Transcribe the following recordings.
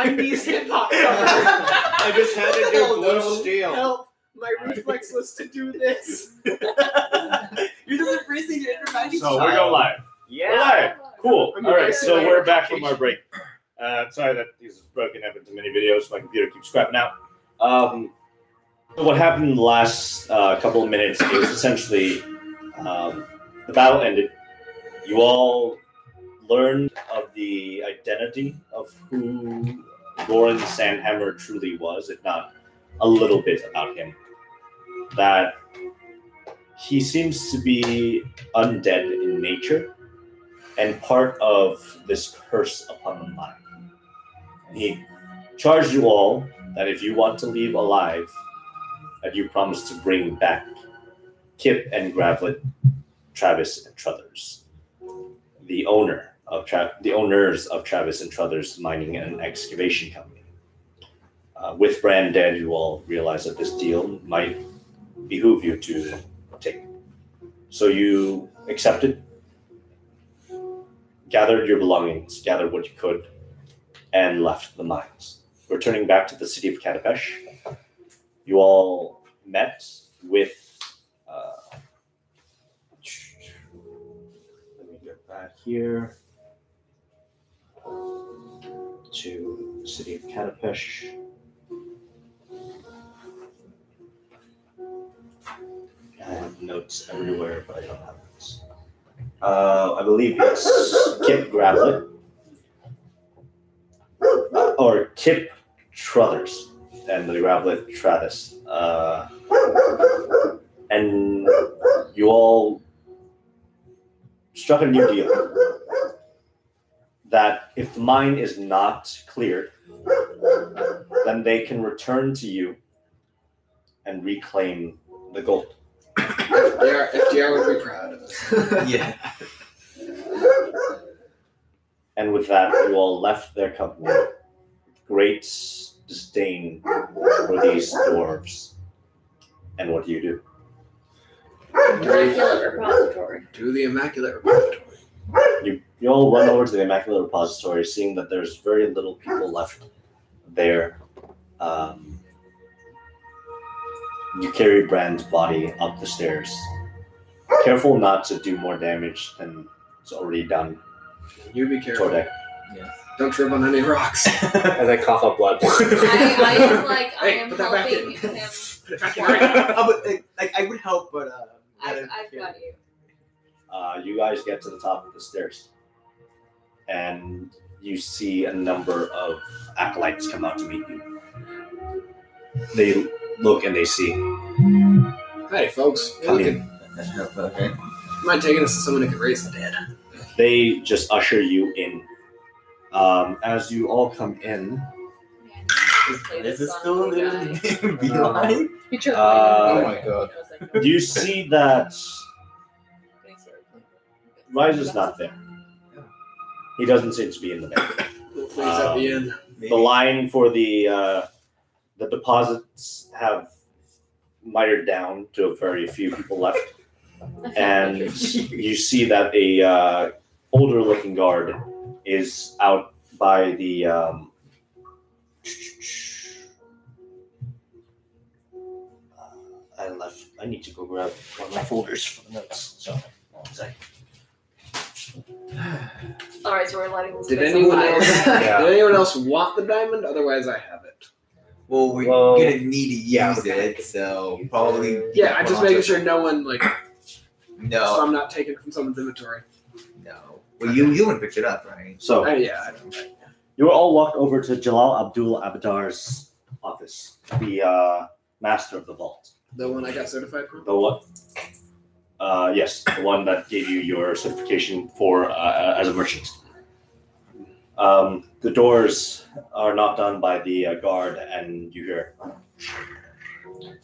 90s hip hop cover. I just had to do blue steel. Help! My reflex was to do this. You're just embracing your inner 90s. So we're going live. Yeah. We're live. Cool. I'm All right, embracing so my we're inner back from our Caucasian. break. Sorry that this is broken up into many videos. My computer keeps scrapping out. So what happened in the last couple of minutes is essentially the battle ended. You all learned of the identity of who Goran Sandhammer truly was, if not a little bit about him. That he seems to be undead in nature and part of this curse upon the mind. He charged you all that if you want to leave alive, that you promise to bring back Kip and Gravlet, Travis and Truthers, the owners of Travis and Truthers Mining and Excavation Company. With Brand dead, you all realize that this deal might behoove you to take. So you accepted, gathered your belongings, gathered what you could, and left the mines. Returning back to the city of Katapesh, you all met with let me get back here to the city of Katapesh. I have notes everywhere, but I don't have notes. I believe it's Kip Gravlet. Or Kip Truthers and the Gravlet Travis. And you all struck a new deal that if the mine is not cleared, then they can return to you and reclaim the gold. FDR would be proud of us. Yeah. And with that, you all left their company with great disdain for these dwarves. And what do you do? Immaculate repository. To the Immaculate Repository. You all run over to the Immaculate Repository, seeing that there's very little people left there. You carry Brand's body up the stairs. Careful not to do more damage than is already done. You be careful. Tordek. Yes. Don't trip on any rocks. As I cough up blood. I am like, I Hey, am put that back helping in. him. Put it back in. I would help, but I've got you. You guys get to the top of the stairs. And you see a number of acolytes come out to meet you. They look and they see. Hey, folks. Come Look in. okay. Mind taking us to someone who can raise the dead. They just usher you in. As you all come in, Is it still in the beeline? Oh my God. you see that Rise is not there. He doesn't seem to be in the bank. Please at the end. The line for the deposits have mitered down to a very few people left, and you see that a older-looking guard is out by the. I need to go grab one of my folders for the notes. So, one second. Alright, so we're letting this Did get anyone some else? fire. Yeah. Did anyone else want the diamond? Otherwise, I have it. Well, we're Well, gonna need to yeah, use it, so probably. Yeah, I'm just making sure no one so No, I'm not taking it from someone's inventory. no. Well, you wouldn't pick it up, right? So, Yeah. you were all walked over to Jalal Abdul Abadar's office, the master of the vault. The one I got certified from. The what? Yes, the one that gave you your certification for as a merchant. The doors are knocked on by the guard, and you hear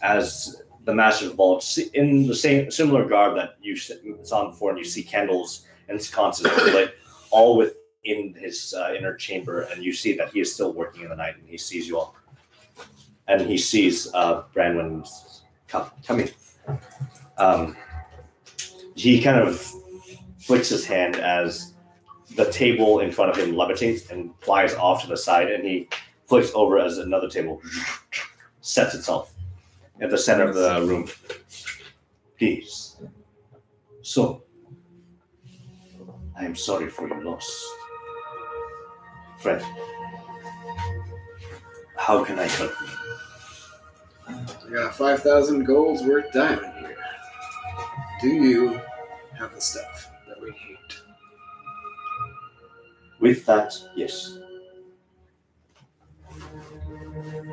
as the master of the vault, in the similar garb that you saw before, and you see candles and sconces lit all within his inner chamber, and you see that he is still working in the night, and he sees you all, and he sees Branwen coming. He kind of flicks his hand as the table in front of him levitates and flies off to the side, and he flicks over as another table sets itself at the center of the room. Peace. So, I am sorry for your loss. Friend, how can I help you? I got 5,000 gold's worth diamond here. Do you have the stuff that we need? With that, yes.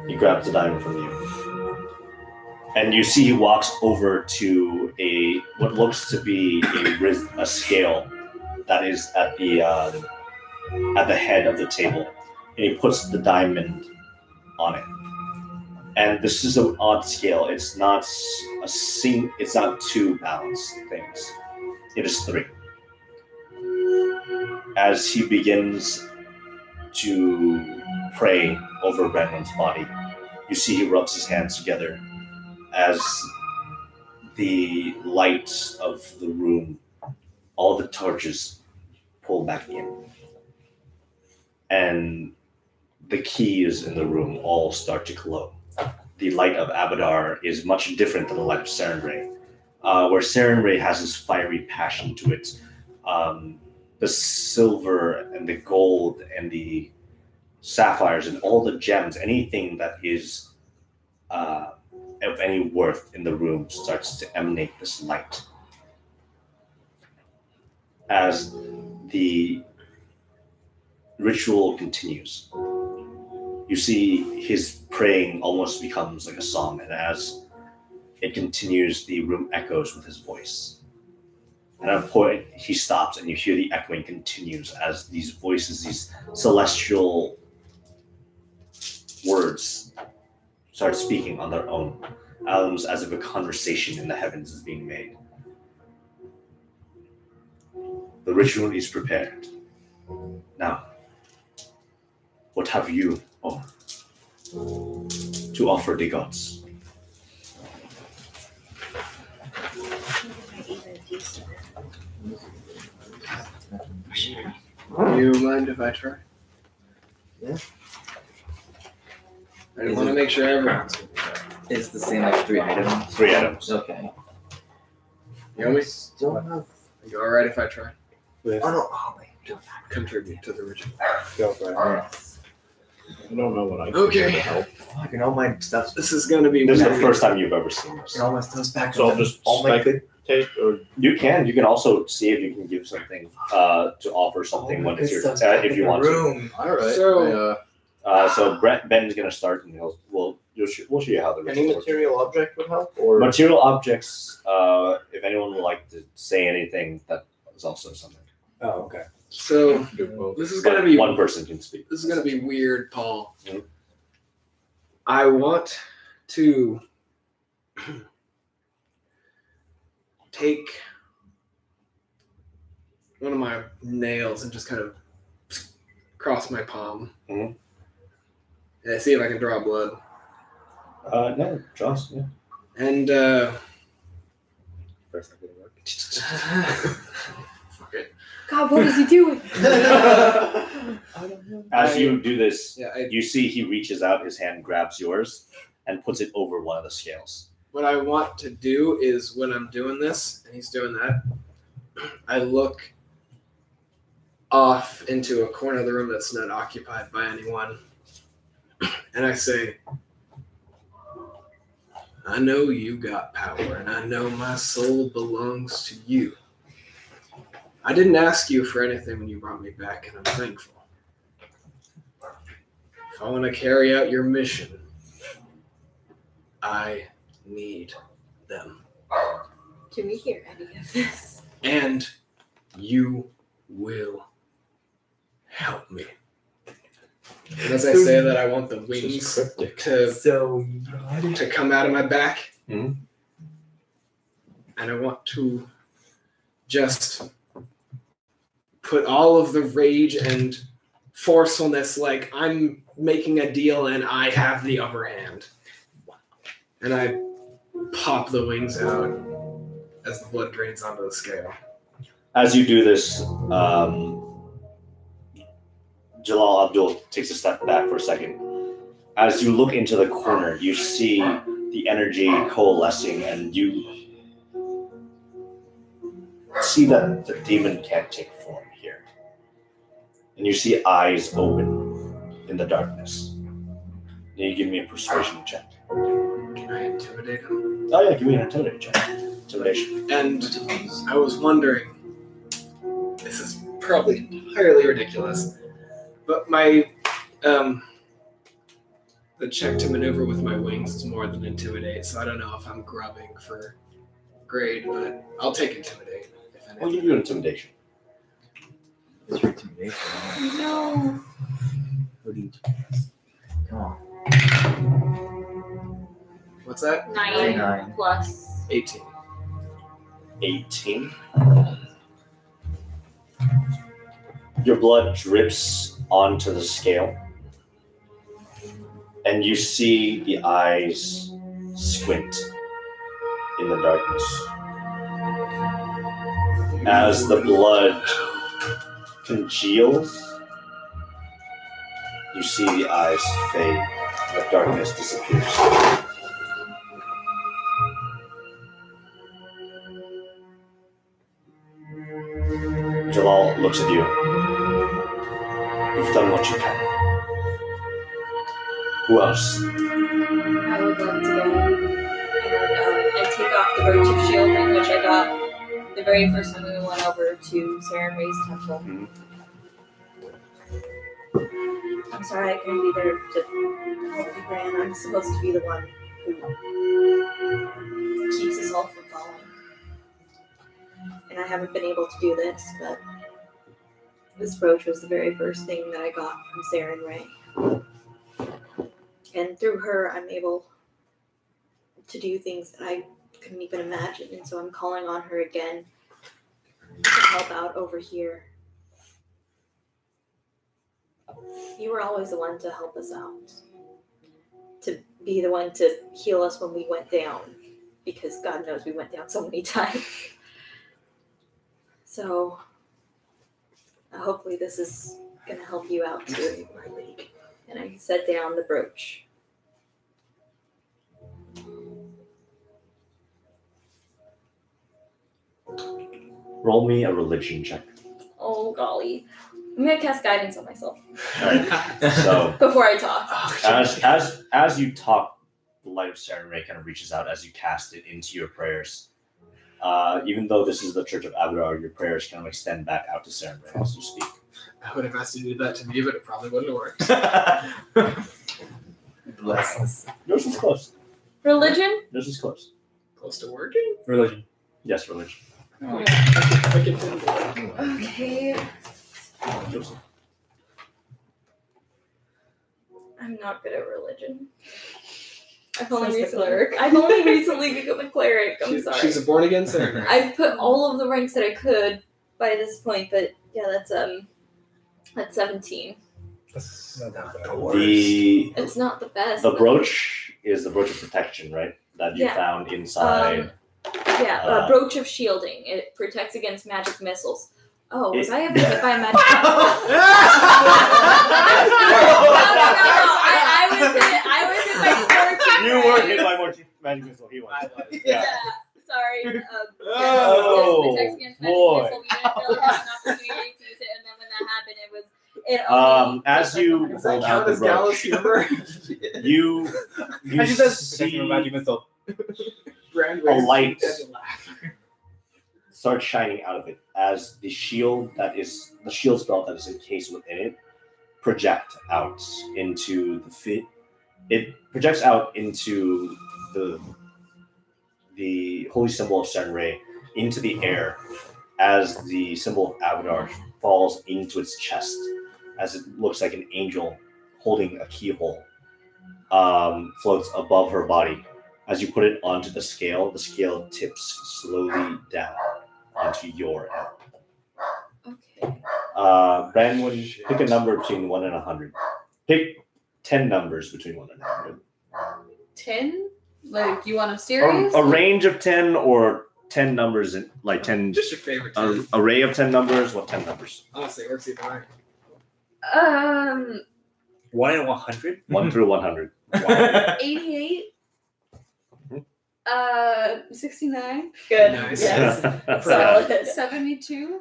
He grabs the diamond from you. And you see he walks over to what looks to be a scale that is at the head of the table. And he puts the diamond on it. And this is an odd scale. It's not it's not 2 balanced things. It is 3. As he begins to pray over Branwen's body, you see he rubs his hands together as the lights of the room, all the torches pull back in. And the keys in the room all start to glow. The light of Abadar is much different than the light of Sarenrae, where Sarenrae has this fiery passion to it. The silver and the gold and the sapphires and all the gems, anything that is of any worth in the room starts to emanate this light. As the ritual continues, you see his praying almost becomes like a song, and as it continues, the room echoes with his voice. And at a point, he stops, and you hear the echoing continues as these voices, these celestial words, start speaking on their own, almost as if a conversation in the heavens is being made. The ritual is prepared. Now, what have you all to offer the gods? Do you mind if I try? Yeah. I want to make sure everyone's going to be there. It's the same like 3 items. 3 items. Okay. You know me? Still have. Are you alright if I try? Oh no! Oh wait. Contribute to the ritual. Go for it. Yes. I don't know what I can Okay. do to help. Fucking all my stuff's. This is going to be This is the weird. first time you've ever seen this. And all my stuff's back. So I'll up. just all my good. take or You can also see if you can give something to offer something when it's your if you want to. room. alright. So- So Ben's gonna start, and we'll show you how the any ritual works. material object would help, or Material objects. If anyone would like to say anything, that is also something. oh, okay. So, Do both. this is But going to be one person can speak. This is going to be weird, Paul. Mhm. I want to take one of my nails and just kind of cross my palm. Mhm. And see if I can draw blood. No, Josh. Yeah. And, First I'm gonna work. fuck it. God, what is he doing? As you do this, Yeah, you see he reaches out his hand, grabs yours, and puts it over one of the scales. what I want to do is when I'm doing this, and he's doing that, I look off into a corner of the room that's not occupied by anyone. And I say, I know you got power, and I know my soul belongs to you. I didn't ask you for anything when you brought me back, and I'm thankful. If I want to carry out your mission, I need them. Can we hear any of this? And you will help me. And as I say that, I want the wings to come out of my back. Mhm. And I want to just put all of the rage and forcefulness, like I'm making a deal and I have the upper hand. And I pop the wings out as the blood drains onto the scale. As you do this, Jalal Abdul takes a step back for a second. As you look into the corner, you see the energy coalescing, and you see that the demon can't take form here. And you see eyes open in the darkness. Can you give me a persuasion check? Can I intimidate him? Oh yeah, give me an intimidation check. Intimidation. And I was wondering, this is probably entirely ridiculous, but my the check to maneuver with my wings is more than intimidate, so I don't know if I'm grubbing for grade, but I'll take intimidate. If I'll give you an intimidation. What's your intimidation? No. What do you Come on. What's that? 9 plus 18. 18. Your blood drips onto the scale, and you see the eyes squint in the darkness. As the blood congeals, you see the eyes fade, the darkness disappears. Jalal looks at you. You've done what you can. Who else? I would love to go and take off the brooch of shielding, which I got the very first time we went over to Sarah Ray's temple. Mhm. I'm sorry I couldn't be there to help you, Bran. I'm supposed to be the one who keeps us all from falling. And I haven't been able to do this, but this brooch was the very first thing that I got from Sarah and Ray. And through her, I'm able to do things that I couldn't even imagine. And so I'm calling on her again to help out over here. You were always the one to help us out. To be the one to heal us when we went down. Because God knows we went down so many times. So hopefully this is going to help you out too. And I set down the brooch. Roll me a religion check. Oh, golly. I'm going to cast guidance on myself Alright, so before I talk. as you talk, the light of Sarah Ray kind of reaches out as you cast it into your prayers. Even though this is the Church of Abadar, your prayers kind of extend back out to Sarah Ray as you speak. I would have asked you to do that to me, but it probably wouldn't have worked. Bless us. Yours is close. Religion? Yours is close. Close to working? Religion. Yes, religion. I can do that. Okay. I'm not good at religion. I've only recently become a cleric. I'm sorry. She's a born again sinner. I've put all of the ranks that I could by this point, but yeah, that's 17. That's not bad. It's not the best. The brooch is the brooch of protection, right? That you found inside. Brooch of shielding. It protects against magic missiles. Oh, was I ever hit by a magic missile? No. I was hit by scorching. You were hit by magic missile. He was. Yeah. Sorry. This protects against magic boy. missile. We didn't really have an opportunity to use it, and then when that happened, it was. As you Does that hold out count the as Gallus brooch, humor? you See magic see missile. Brand a light starts shining out of it as the shield spell that is encased within it project out into it projects out into the holy symbol of Senrei into the air as the symbol of Abadar falls into its chest as it looks like an angel holding a keyhole floats above her body. As you put it onto the scale tips slowly down onto your end. Okay. Branwen, pick a number between 1 and 100. Pick 10 numbers between 1 and 100. 10? Like, you want a series? A range of 10 or 10 numbers, like 10. Just your favorite. An array of 10 numbers. What 10 numbers? Honestly, it works either way. 1 in 100? 1 through 100. 88. 69. Good. Nice. Yes. Okay. Solid. 72.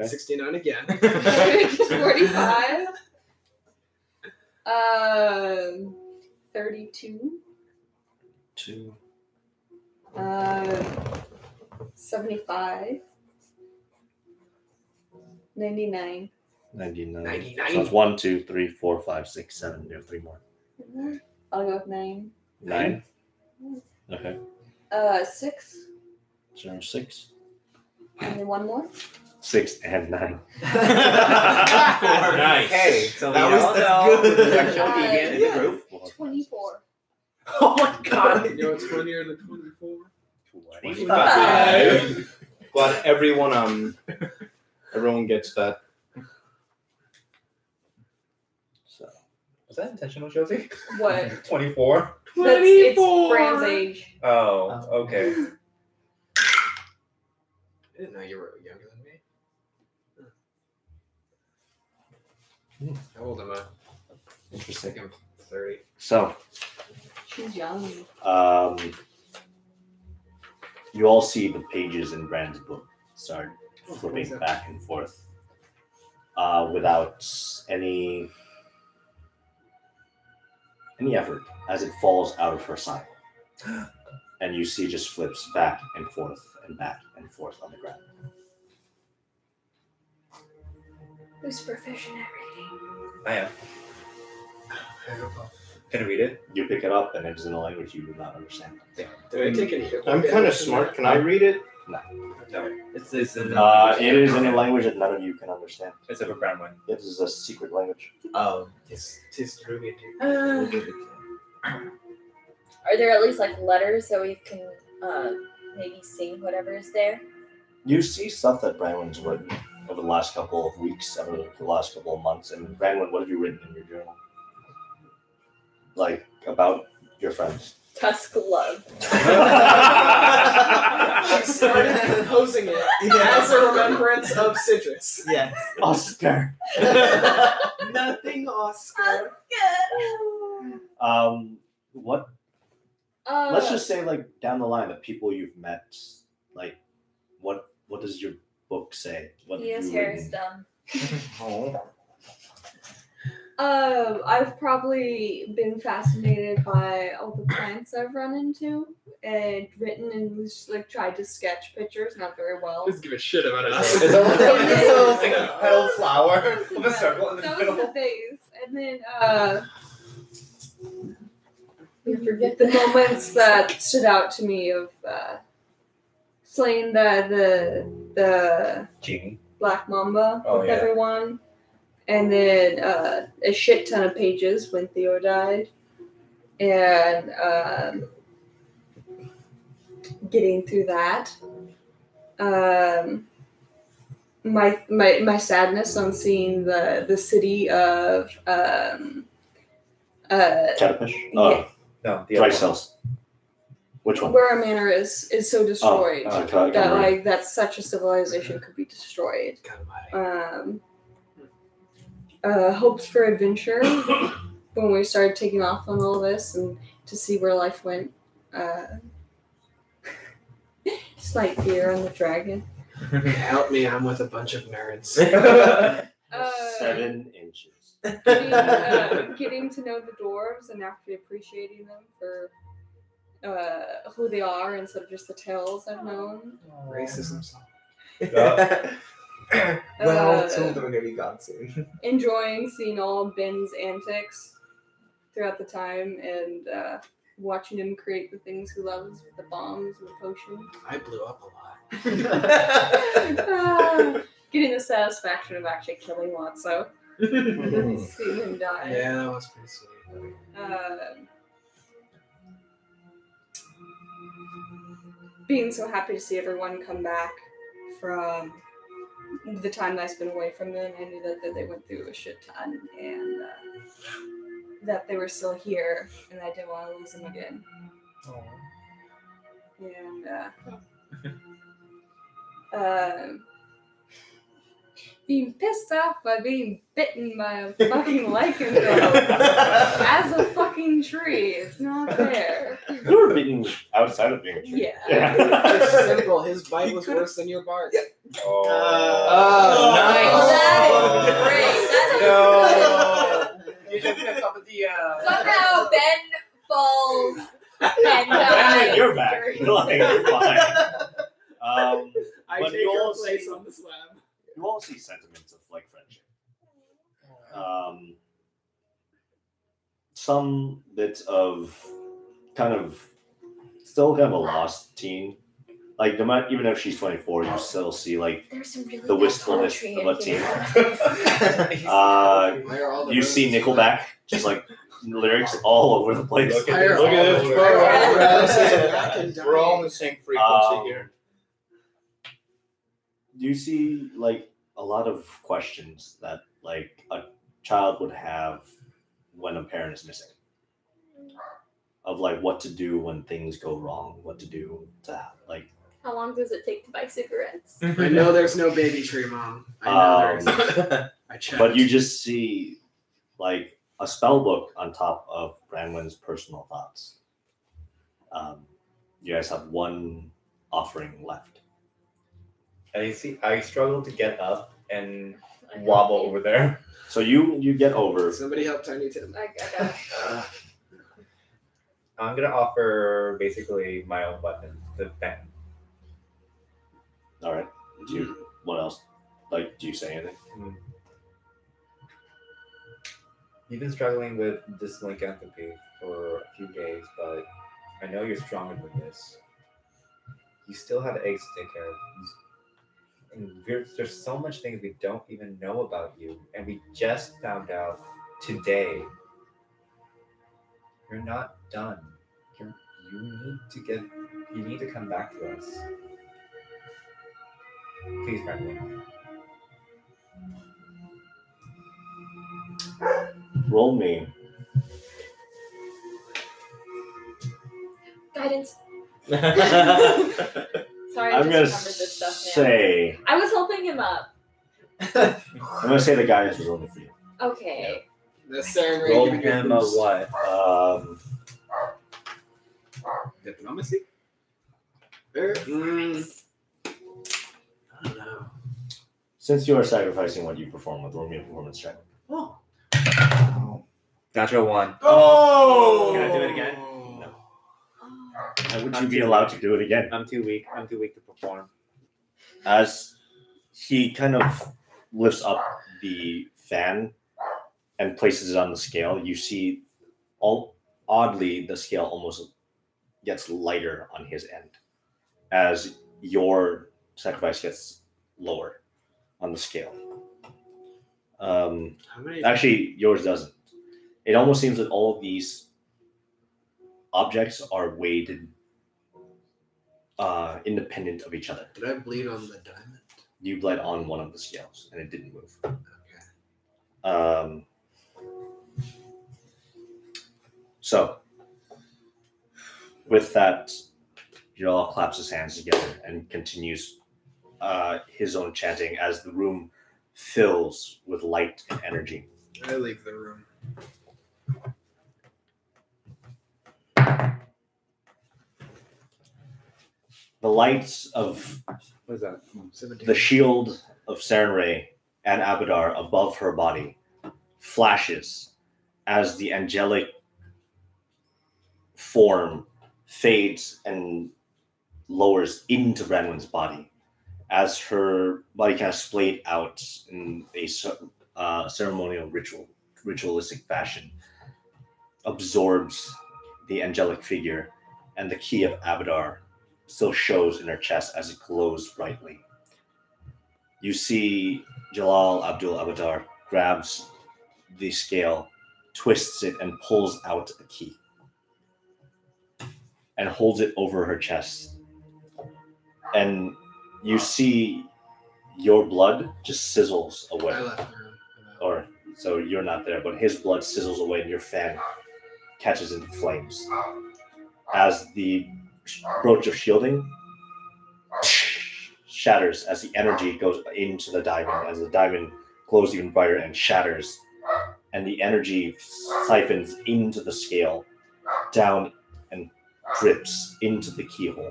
69 again. 45. 32. 2. 75. 99. 99. 99. So it's 1, 2, 3, 4, 5, 6, 7. You have 3 more. I'll go with 9. 9. Okay. 6. So 6. And then one more. 6 and 9. Nice. Hey, so That we was- all that's know good. there's actually vegan in the group. 24. Oh my god. You know what's funnier than 24? 25. Glad everyone gets that. So Was that intentional, Josie? What? 24? It's Bran's age. Oh, okay. I didn't know you were younger than me. How old am I? I interesting. think I'm 30. So She's young. you all see the pages in Brand's book start flipping back and forth without any effort as it falls out of her side. And you see just flips back and forth and back and forth on the ground. Who's proficient at reading? I am. Can I read it? You pick it up and it's in a language you do not understand. Did I take any? I'm kind of smart. Can I read it? No. It's in It is in a language that none of you can understand. It's over Branwen. It is a secret language. Oh. Tis Druid. Are there at least like letters so we can maybe sing whatever is there? You see stuff that Branwen's written over the last couple of weeks, over the last couple of months. And Branwen, what have you written in your journal? Like, about your friends. Tusk love. She started composing it as a remembrance of Citrus. Yes. Oscar! Nothing, Oscar. What? Let's just say, like, down the line, the people you've met, like, what does your book say? What He have has you hair written? done. Oh. I've probably been fascinated by all the plants I've run into and written and just like tried to sketch pictures, not very well. Doesn't give a shit about us. Is that like a petal flower with a circle in the That was middle? the base. And then We forget the moments that stood out to me of slaying the Genie. Black Mamba Oh, with yeah. everyone. And then a shit ton of pages when Theo died. And getting through that. My sadness on seeing the city of Catapish? yeah, No, the Dry other one. cells. Which one? where our manor is so destroyed that Catamari. like that such a civilization could be destroyed. Hopes for adventure when we started taking off on all this and to see where life went. Slight fear on the dragon. Help me, I'm with a bunch of nerds. 7 inches. Getting to know the dwarves and actually appreciating them for who they are instead of just the tales I've known. Racism. Well, two of them are gonna be gone soon. Enjoying seeing all of Ben's antics throughout the time and watching him create the things he loves, the bombs and the potions. I blew up a lot. Getting the satisfaction of actually killing Watso. Seeing him die. Yeah, that was pretty sweet. Being so happy to see everyone come back from the time that I spent away from them. I knew that they went through a shit ton and that they were still here and I didn't want to lose them again. And being pissed off by being bitten by a fucking lycanthrope as a fucking tree. It's not fair. You were beaten outside of being a tree. Yeah. It's simple. His bite was worse than your bark. Oh, Oh, that is great. That is You just messed up with the. Somehow Ben falls and dies. You're back. Like, you're fine. I But take you your all place see- on the slab. You all see sentiments of like friendship. Some bits of kind of still kind of a lost teen. Like no matter, even if she's 24, you still see like There's some really the bad wistfulness poetry of a in teen. here. Why are all the You see roses Nickelback, just like lyrics all over the place. Look Why are at this. all the We're roses black and all on dying? the same frequency here. You see like a lot of questions that like a child would have when a parent is missing. Of like what to do when things go wrong, what to do to like. How long does it take to buy cigarettes? I know there's no baby tree, Mom. I know there isn't. I checked. But you just see like a spell book on top of Branwen's personal thoughts. You guys have one offering left. I struggle to get up and wobble over there. So you get over. Somebody help Tiny Tim. I got I'm gonna offer basically my own weapon, the fan. All right. Do you, what else? Like, do you say anything? You've been struggling with this lycanthropy for a few days, but I know you're stronger than this. You still have eggs to take care of. And there's so much things we don't even know about you, and we just found out today. You're not done. You need to come back to us. Please, Branwen. Roll me. guidance. Sorry, I I'm just gonna remembered this stuff now. say. I was helping him up. I'm gonna say the guidance was only for you. Okay. The ceremony. Roll giving you a him a boost. what? Diplomacy? I don't know. Since you are sacrificing what you perform with, roll me a performance check. Oh. Natural 1. Oh! Can I do it again? No. Oh. How would you I'm be too allowed weak. to do it again? I'm too weak. I'm too weak to perform. As he kind of lifts up the fan and places it on the scale, you see oddly the scale almost gets lighter on his end as your sacrifice gets lower on the scale. How many? Actually, yours doesn't. It almost seems that all of these objects are weighted independent of each other. Did I bleed on the diamond? You bled on one of the scales and it didn't move. Okay. So, with that, Jalal claps his hands together and continues his own chanting as the room fills with light and energy. I leave the room. The lights of What is that? 17. the shield of Sarenrae and Abadar above her body flashes as the angelic form fades and lowers into Branwen's body as her body kind of splayed out in a ceremonial ritualistic fashion, absorbs the angelic figure, and the key of Abadar still shows in her chest as it glows brightly. You see Jalal Abdul Abadar grabs the scale, twists it, and pulls out a key and holds it over her chest. And you see your blood just sizzles away. I left the room. Or, so you're not there, but his blood sizzles away and your fan catches into flames. As the brooch of shielding shatters as the energy goes into the diamond, as the diamond glows even brighter and shatters, and the energy siphons into the scale, down and drips into the keyhole,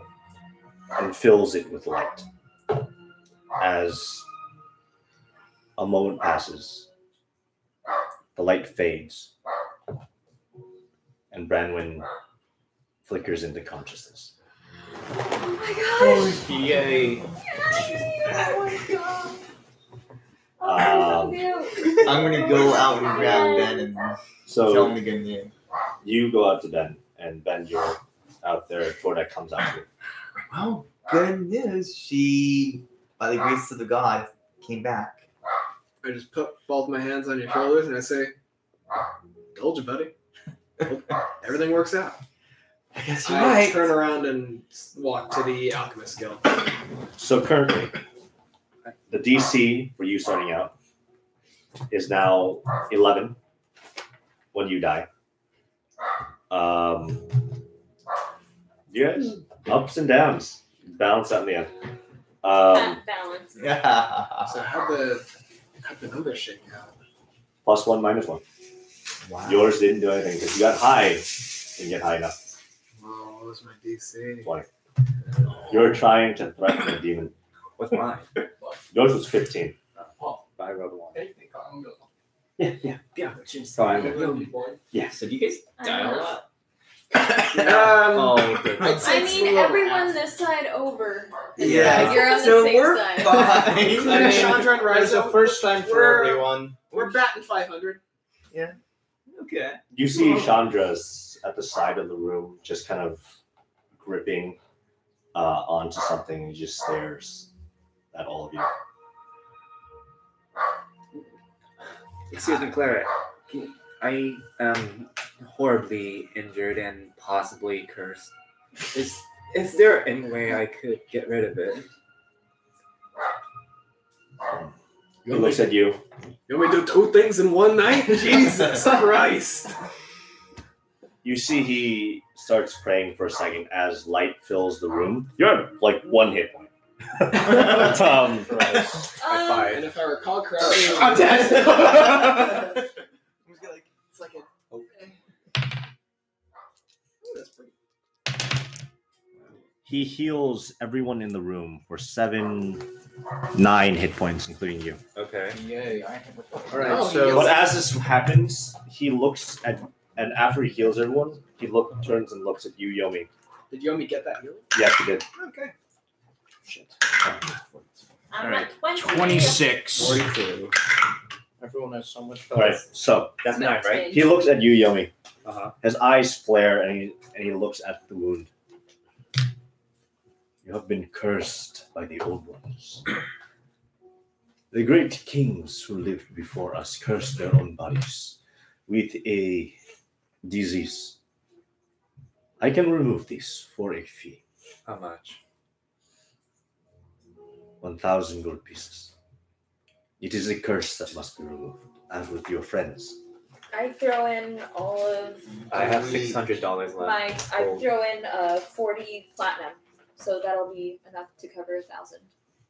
and fills it with light. As a moment passes, the light fades, and Branwen flickers into consciousness. Oh my gosh! Yay. Oh my god! Um, I'm gonna go out and grab Ben and tell So him to get near. you go out to Ben, and Ben, you're out there. Tordak comes out to you. Well, good news. She, by the grace of the gods, came back. I just put both my hands on your shoulders and I say, "Told you, buddy. Everything works out." I guess you're I right. turn around and walk to the Alchemist Guild. So currently, the DC for you starting out is now 11 when you die. You guys, ups and downs, balance out in the end. That balance. So how'd the numbers shake out? +1, -1. Wow. Yours didn't do anything because you got high. Didn't get high enough. Oh, what was my DC? 20. You're trying to threaten a demon. What's mine? Yours was 15. I rolled a 1. Yeah. Fine. Yeah. So do you guys die a lot? Oh, okay. I'd say I it's a need little over everyone half. this side over. Yeah. You're on the So safe we're side. fine. Including Chandra and It's the Rizzo. first time for We're- everyone. We're batting 500. Okay. You see Chandra's at the side of the room, just kind of gripping onto something, and he just stares at all of you. Excuse me, Clara. I am horribly injured and possibly cursed. Is there any way I could get rid of it? He looks at you. You want me to do 2 things in one night? Jesus Christ! You see he starts praying for a second as light fills the room. You're at like 1 hit point. And if I recall correctly, I'm dead. it's like a okay. That's pretty. He heals everyone in the room for 9 hit points, including you. Okay. Yay. All right. But as this happens, he looks at, and after he heals everyone, he turns and looks at you, Yomi. Did Yomi get that heal? Yes, he did. Okay. Shit. I'm Alright. at 20. 26. 42. Everyone has so much All right, so That's mine, right? he looks at you, Yomi. Uh-huh. His eyes flare, and he looks at the wound. You have been cursed by the old ones. The great kings who lived before us cursed their own bodies with a disease. I can remove this for a fee. How much? 1,000 gold pieces. It is a curse that must be removed, as with your friends. I throw in all of I have $600 left. I throw in 40 platinum. So that'll be enough to cover 1,000.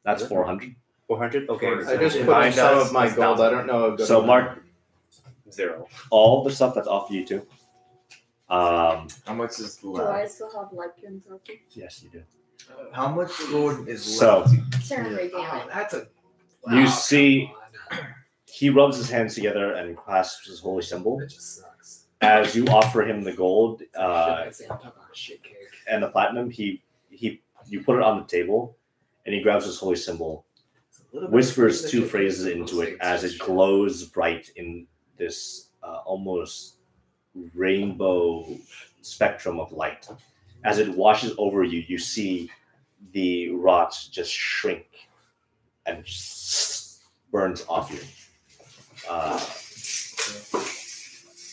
That's 400. 400? Okay. I just put mine in some does of my gold. 1,000. I don't know. A good So amount. Mark, 0. all the stuff that's off you too. How much is Do left? I still have Lycan's okay? Yes, you do. How much gold is So- left? Ceremony Wow, damage. that's a. You wow, see- come on. He rubs his hands together and clasps his holy symbol. That just sucks. As you offer him the gold Shit, I say I'm talking about a shit cake. and the platinum, you put it on the table, and he grabs his holy symbol, It's a little bit whispers of 2 shit phrases cake. into it as it glows bright in this almost rainbow spectrum of light. As it washes over you, you see the rot just shrink and just burns off you.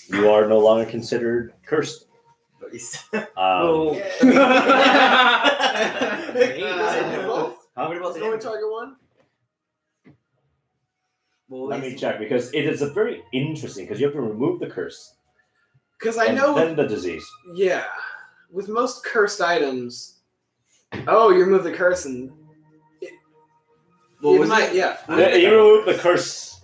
You are no longer considered cursed. Oh. What about Let's go with target 1. Let me check, because it is a very interesting, because you have to remove the curse Because I and know. then the disease. Yeah. With most cursed items, you remove the curse and What You was might, it? yeah. You remove the curse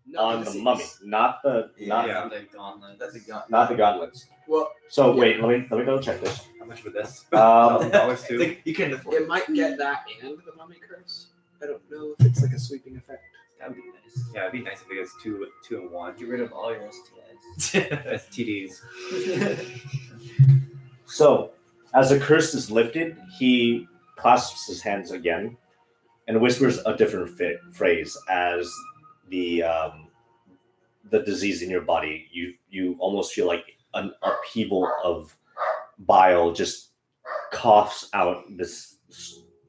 Not on the disease. mummy, not the Yeah. the gauntlet. That's a gun. not the gauntlets. Well, So Yeah. wait, let me double check this. How much for this? Um, too. Like, you can afford it might get that and the mummy curse. I don't know if it's like a sweeping effect. That would be nice. Yeah, it'd be nice if it was two and one. Get rid of all your STIs. STDs. So, as the curse is lifted, he clasps his hands again and whispers a different phrase as the disease in your body. You almost feel like an upheaval of bile just coughs out this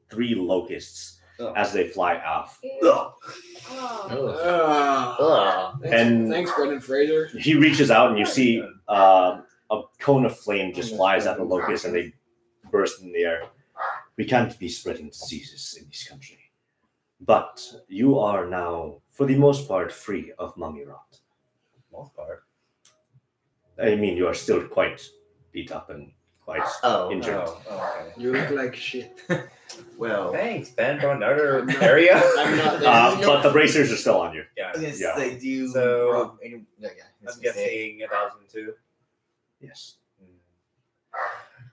3 locusts as they fly off. Oh. Thanks, Brendan Fraser. He reaches out and you see a cone of flame just flies at the locusts and they burst in the air. We can't be spreading diseases in this country. But you are now, for the most part, free of mummy rot. Most part. I mean, you are still quite beat up and quite injured. Okay. You look like shit. Well, Thanks, Ben, from another I'm not- area. I'm not there. But the bracers are still on you. Yeah. I was gonna Yeah. say, do you So- roll any? Yeah, I'm guessing 1,002. Yes.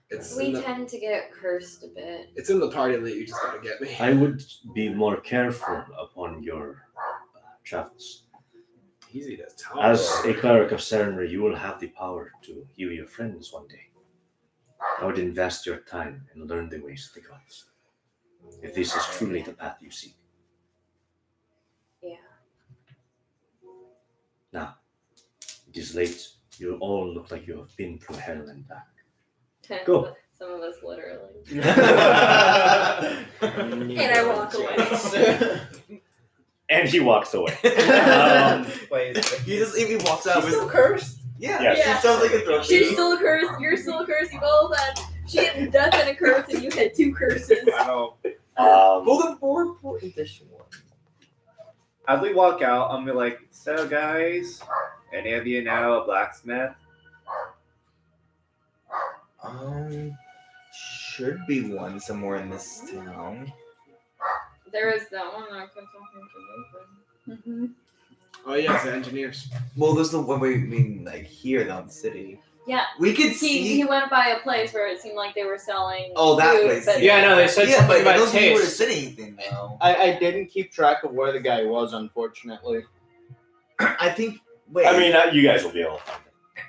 It's We in the, tend to get cursed a bit. it's in the party that you just gotta get me. I would be more careful upon your travels. Easy to tell. As a cleric of Serenry, you will have the power to heal your friends one day. I would invest your time and learn the ways of the gods. If this is truly the path you seek. Yeah. Now, it is late. You all look like you have been through hell and back. Go. Some of us literally. And And I walk away. And he walks away. Wait, He just even walks out with. cursed? Yeah, Yes. she sounds like a throw. She's still a curse. You're still a curse. You both had. She had death and a curse, and you had 2 curses. Wow. Well, the more important this one. As we walk out, I'm gonna be like, so guys, any of you know a blacksmith? Should be one somewhere in this town. There is that one that I kept talking to Nathan. Oh yeah, the engineers. Well, there's the one we mean like here, though, in the city. Yeah. We could He see. went by a place where it seemed like they were selling. Oh, that food, place. but- Yeah, no, they said Yeah, something but I about don't think we would have taste. said anything though. I didn't keep track of where the guy was, unfortunately. I think. Wait. I mean, you guys will be able to find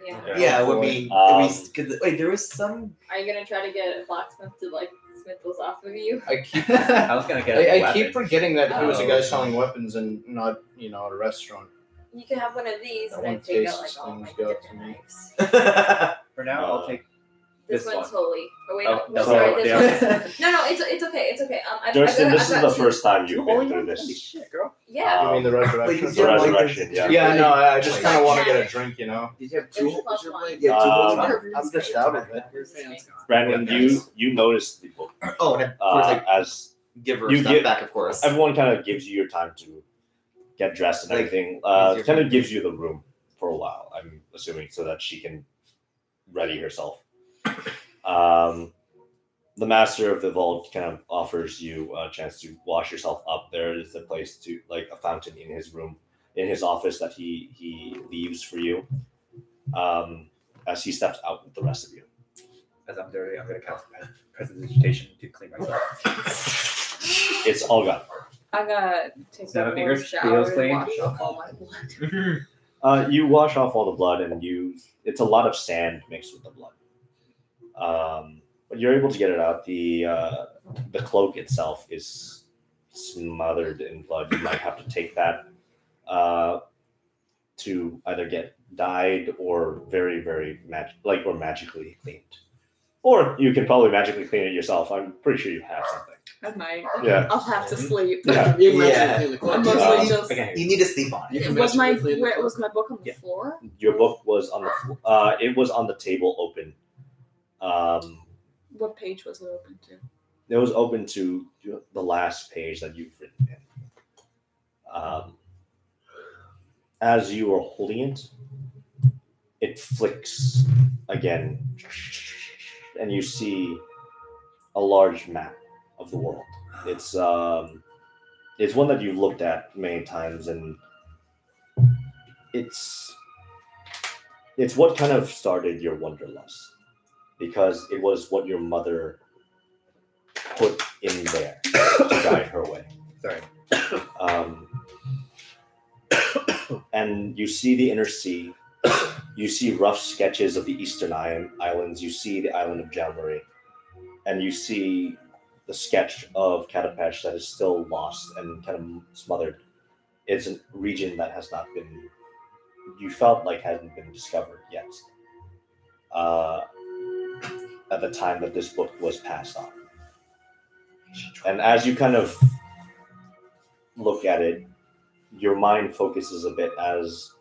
Yeah. Yeah, I mean, cause, wait, there was some. Are you gonna try to get a blacksmith to like smith those off of you? I keep I was gonna get a I weapon. keep forgetting that he was a guy Oh. selling weapons and not, at a restaurant. You can have one of these, That and one I take out tastes like all my things good different to me. knives. For now, I'll take This This one's one. holy. Oh wait, Oh, no, so, sorry, this yeah. one. No, it's okay, it's okay. Durston, this is the two- first time you've been Holy through moly, this. shit, girl. Yeah. You mean the resurrection? Wait, The resurrection, yeah. Yeah, no, I just kind of want to Yeah. get a drink, Did you have There's two? a plus one. Yeah, two Um, holes. I'm just out of it. Your fan's gone. Brandon, Yeah, you notice the book Oh, and of course, I as give her you stuff get- back, of course. everyone kind of gives you your time to get dressed and Like, everything. easier Kind for- of gives you the room for a while, I'm assuming, so that she can ready herself. The master of the vault kind of offers you a chance to wash yourself up. There is a place to, like a fountain in his room, in his office that he leaves for you as he steps out with the rest of you. As I'm dirty, I'm gonna cast prestidigitation to clean myself. It's all gone. I gotta take Seven one more fingers, shower feels and clean. wash off all my blood. You wash off all the blood, and it's a lot of sand mixed with the blood. But you're able to get it out. The cloak itself is smothered in blood. You might have to take that to either get dyed or very, very or magically cleaned. Or you can probably magically clean it yourself. I'm pretty sure you have something. I might. Yeah. I'll have to sleep. Yeah. You can Yeah. actually clean the I'm clothes. mostly Uh, just. Okay. You need to sleep on You it. can Was my magically clean the where clothes. was my book on the Yeah. floor? Your book was on the it was on the table open. What page was it open to? It was open to the last page that you've written in. As you are holding it, it flicks again, and you see a large map of the world. It's it's one that you've looked at many times, and it's what kind of started your wanderlust, because it was what your mother put in there to guide her way. Sorry. And you see the inner sea, you see rough sketches of the eastern islands, you see the island of Jalmarie, and you see the sketch of Katapesh that is still lost and kind of smothered. It's a region that has not been, you felt like hadn't been discovered yet at the time that this book was passed on. And as you kind of look at it, your mind focuses a bit as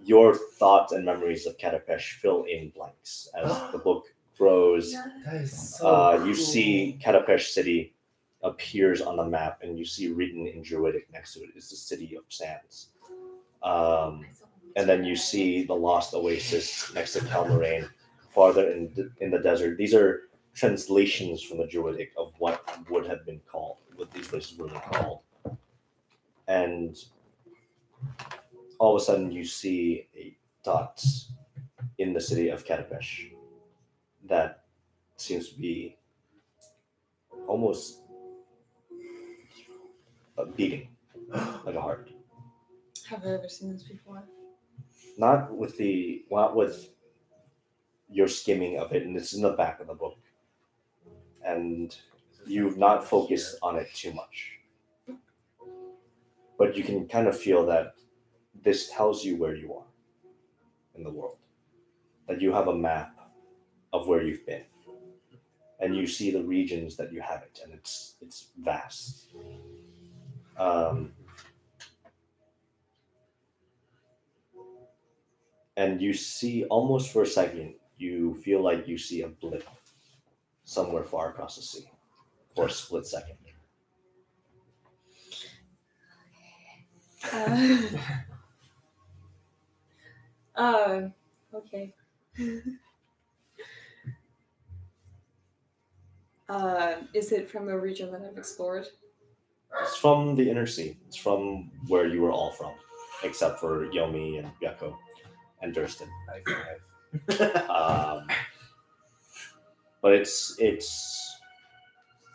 your thoughts and memories of Katapesh fill in blanks as the book grows. That is so You cool. see Katapesh City appears on the map, and you see written in Druidic next to it is the City of Sands. And then you see the Lost Oasis next to Calmaraine, farther in the desert. These are translations from the Druidic of what would have been called, what these places would have been called. And all of a sudden you see dots in the city of Katapesh that seems to be almost beating like a heart. Have I ever seen this before? Not with your skimming of it, and it's in the back of the book. And you've not focused on it too much. But you can kind of feel that this tells you where you are in the world. That you have a map of where you've been. And you see the regions that you haven't, and it's vast. And you see, almost for a second, you feel like you see a blip somewhere far across the sea for a split second. Okay. Is it from a region that I've explored? It's from the inner sea. It's from where you were all from, except for Yomi and Byakko and Durston. But it's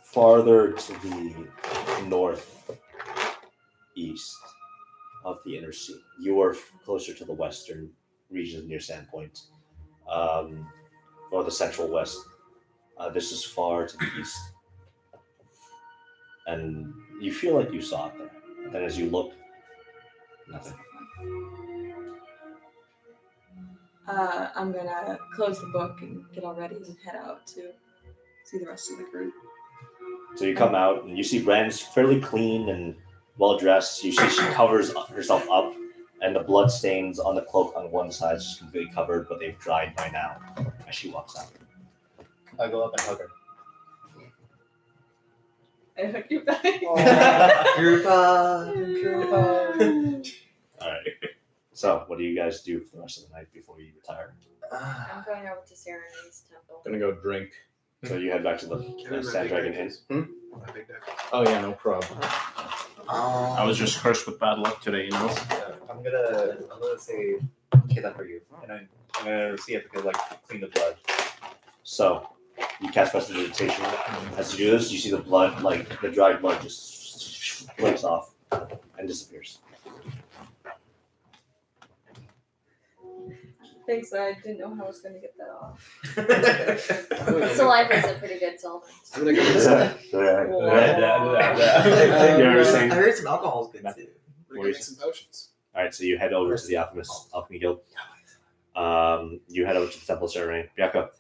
farther to the northeast of the inner sea. You are closer to the western regions near Sandpoint, or the central west. This is far to the east. And you feel like you saw it there. And then as you look, nothing. I'm gonna close the book and get all ready and head out to see the rest of the group. So you come out and you see Bran's fairly clean and well dressed. You see she covers herself up, and the blood stains on the cloak on one side is just completely covered, but they've dried by now as she walks out. I go up and hug her. I hook you back. Group hug. All right. So what do you guys do for the rest of the night before you retire? I'm going over to Serene's temple. Gonna go drink. So you head back to the Sand Dragon Inn. My big deck. Oh yeah, no problem. I was just cursed with bad luck today, you know? I'm gonna say get that for you, and I'm gonna see if I can like clean the blood. So you cast Prestidigitation. As you do this, you see the blood, like the dried blood, just breaks off and disappears. Thanks, I didn't know how I was gonna get that off. Saliva is a pretty good solvent. I'm gonna go inside. You I were saying? heard some alcohol is good too. I'm gonna get some potions. All right, so you head over to the Alchemy Guild. You head over to the Temple of Serenity. Byakko.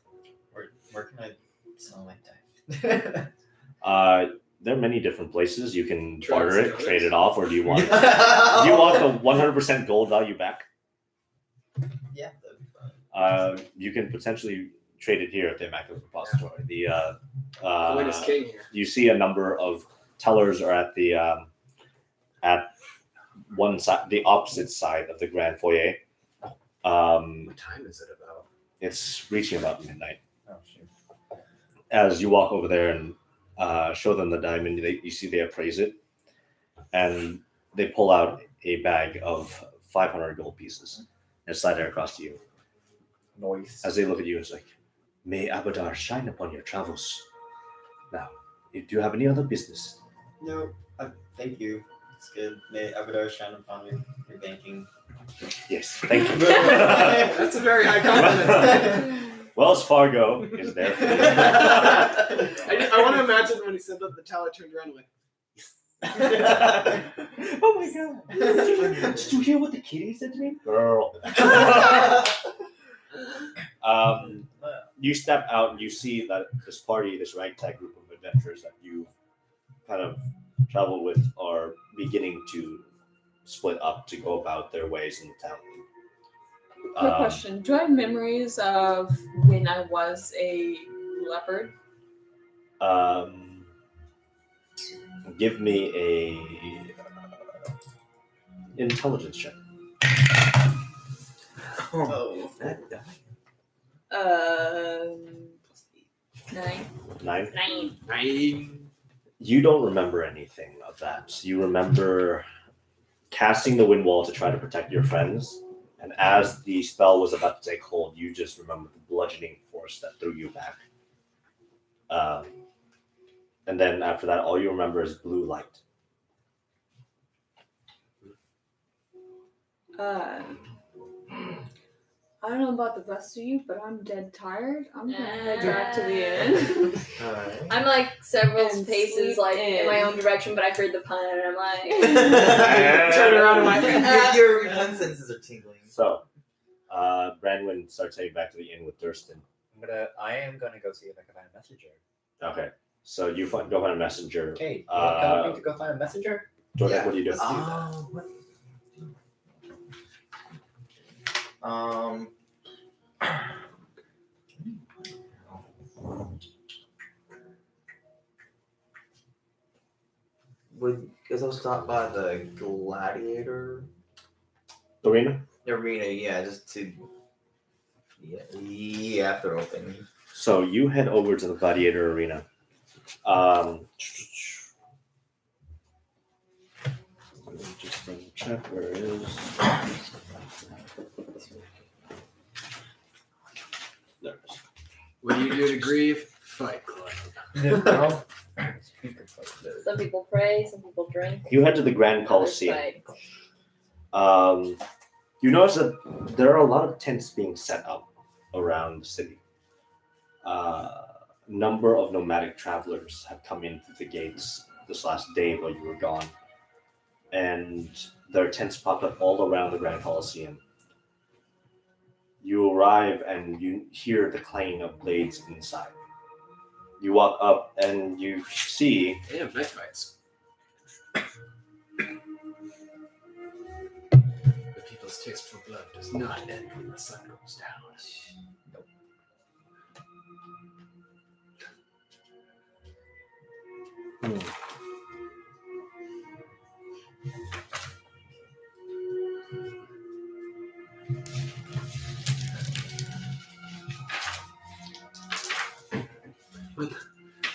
Where can I sell my deck? There are many different places you can Trade barter it, it. trade it off, or do you want the 100% gold value back? Yeah, that'd be fun. You can potentially trade it here at the Immaculate Repository. Coin is king here. You see a number of tellers are at the at one side, the opposite side of the grand foyer. What time is it about? It's reaching about midnight. Oh shoot. As you walk over there and show them the diamond, you see they appraise it, And they pull out a bag of 500 gold pieces and slide it across to you. Noise. As they look at you, it's like, may Abadar shine upon your travels. Now, do you have any other business? No, thank you. It's good. May Abadar shine upon your banking. Yes, thank you. That's a very high compliment. Wells Fargo is there for you. I want to imagine when he said that the teller turned around and went, Oh my god. Did you hear what the kitty said to me? Girl. You step out and you see that this party, this ragtag group of adventurers that you kind of travel with are beginning to split up to go about their ways in the town. Quick question. Do I have memories of when I was a leopard? Give me a intelligence check. Oh, 9. 9? 9. You don't remember anything of that. You remember casting the wind wall to try to protect your friends, and as the spell was about to take hold, you just remember the bludgeoning force that threw you back. And then after that, all you remember is blue light. I don't know about the rest of you, but I'm dead tired. I'm gonna head back to the inn. I'm like several And paces sleep like in my in. own direction, but I heard the pun and I'm like turn around and like, your senses are tingling. So, Branwen starts heading back to the inn with Durston. I am gonna go see if I can find a messenger. Okay, so you go find a messenger. Hey, you want me to go find a messenger? Jordan, what do you do? Let's do that. Would guess I'll stop by the gladiator Arena? yeah, just to if they're open. So you head over to the gladiator arena. Let me just double check where it is. There it is. what do you do to grieve? Fight Club. No. some people pray, some people drink. You head to the Grand others Coliseum. fight. You notice that there are a lot of tents being set up around the city. Number of nomadic travelers have come in through the gates this last day while you were gone. And their tents popped up all around the Grand Coliseum. You arrive and you hear the clanging of blades inside. You walk up and you see Damn, knife fights. The people's taste for blood does not end when the sun goes down.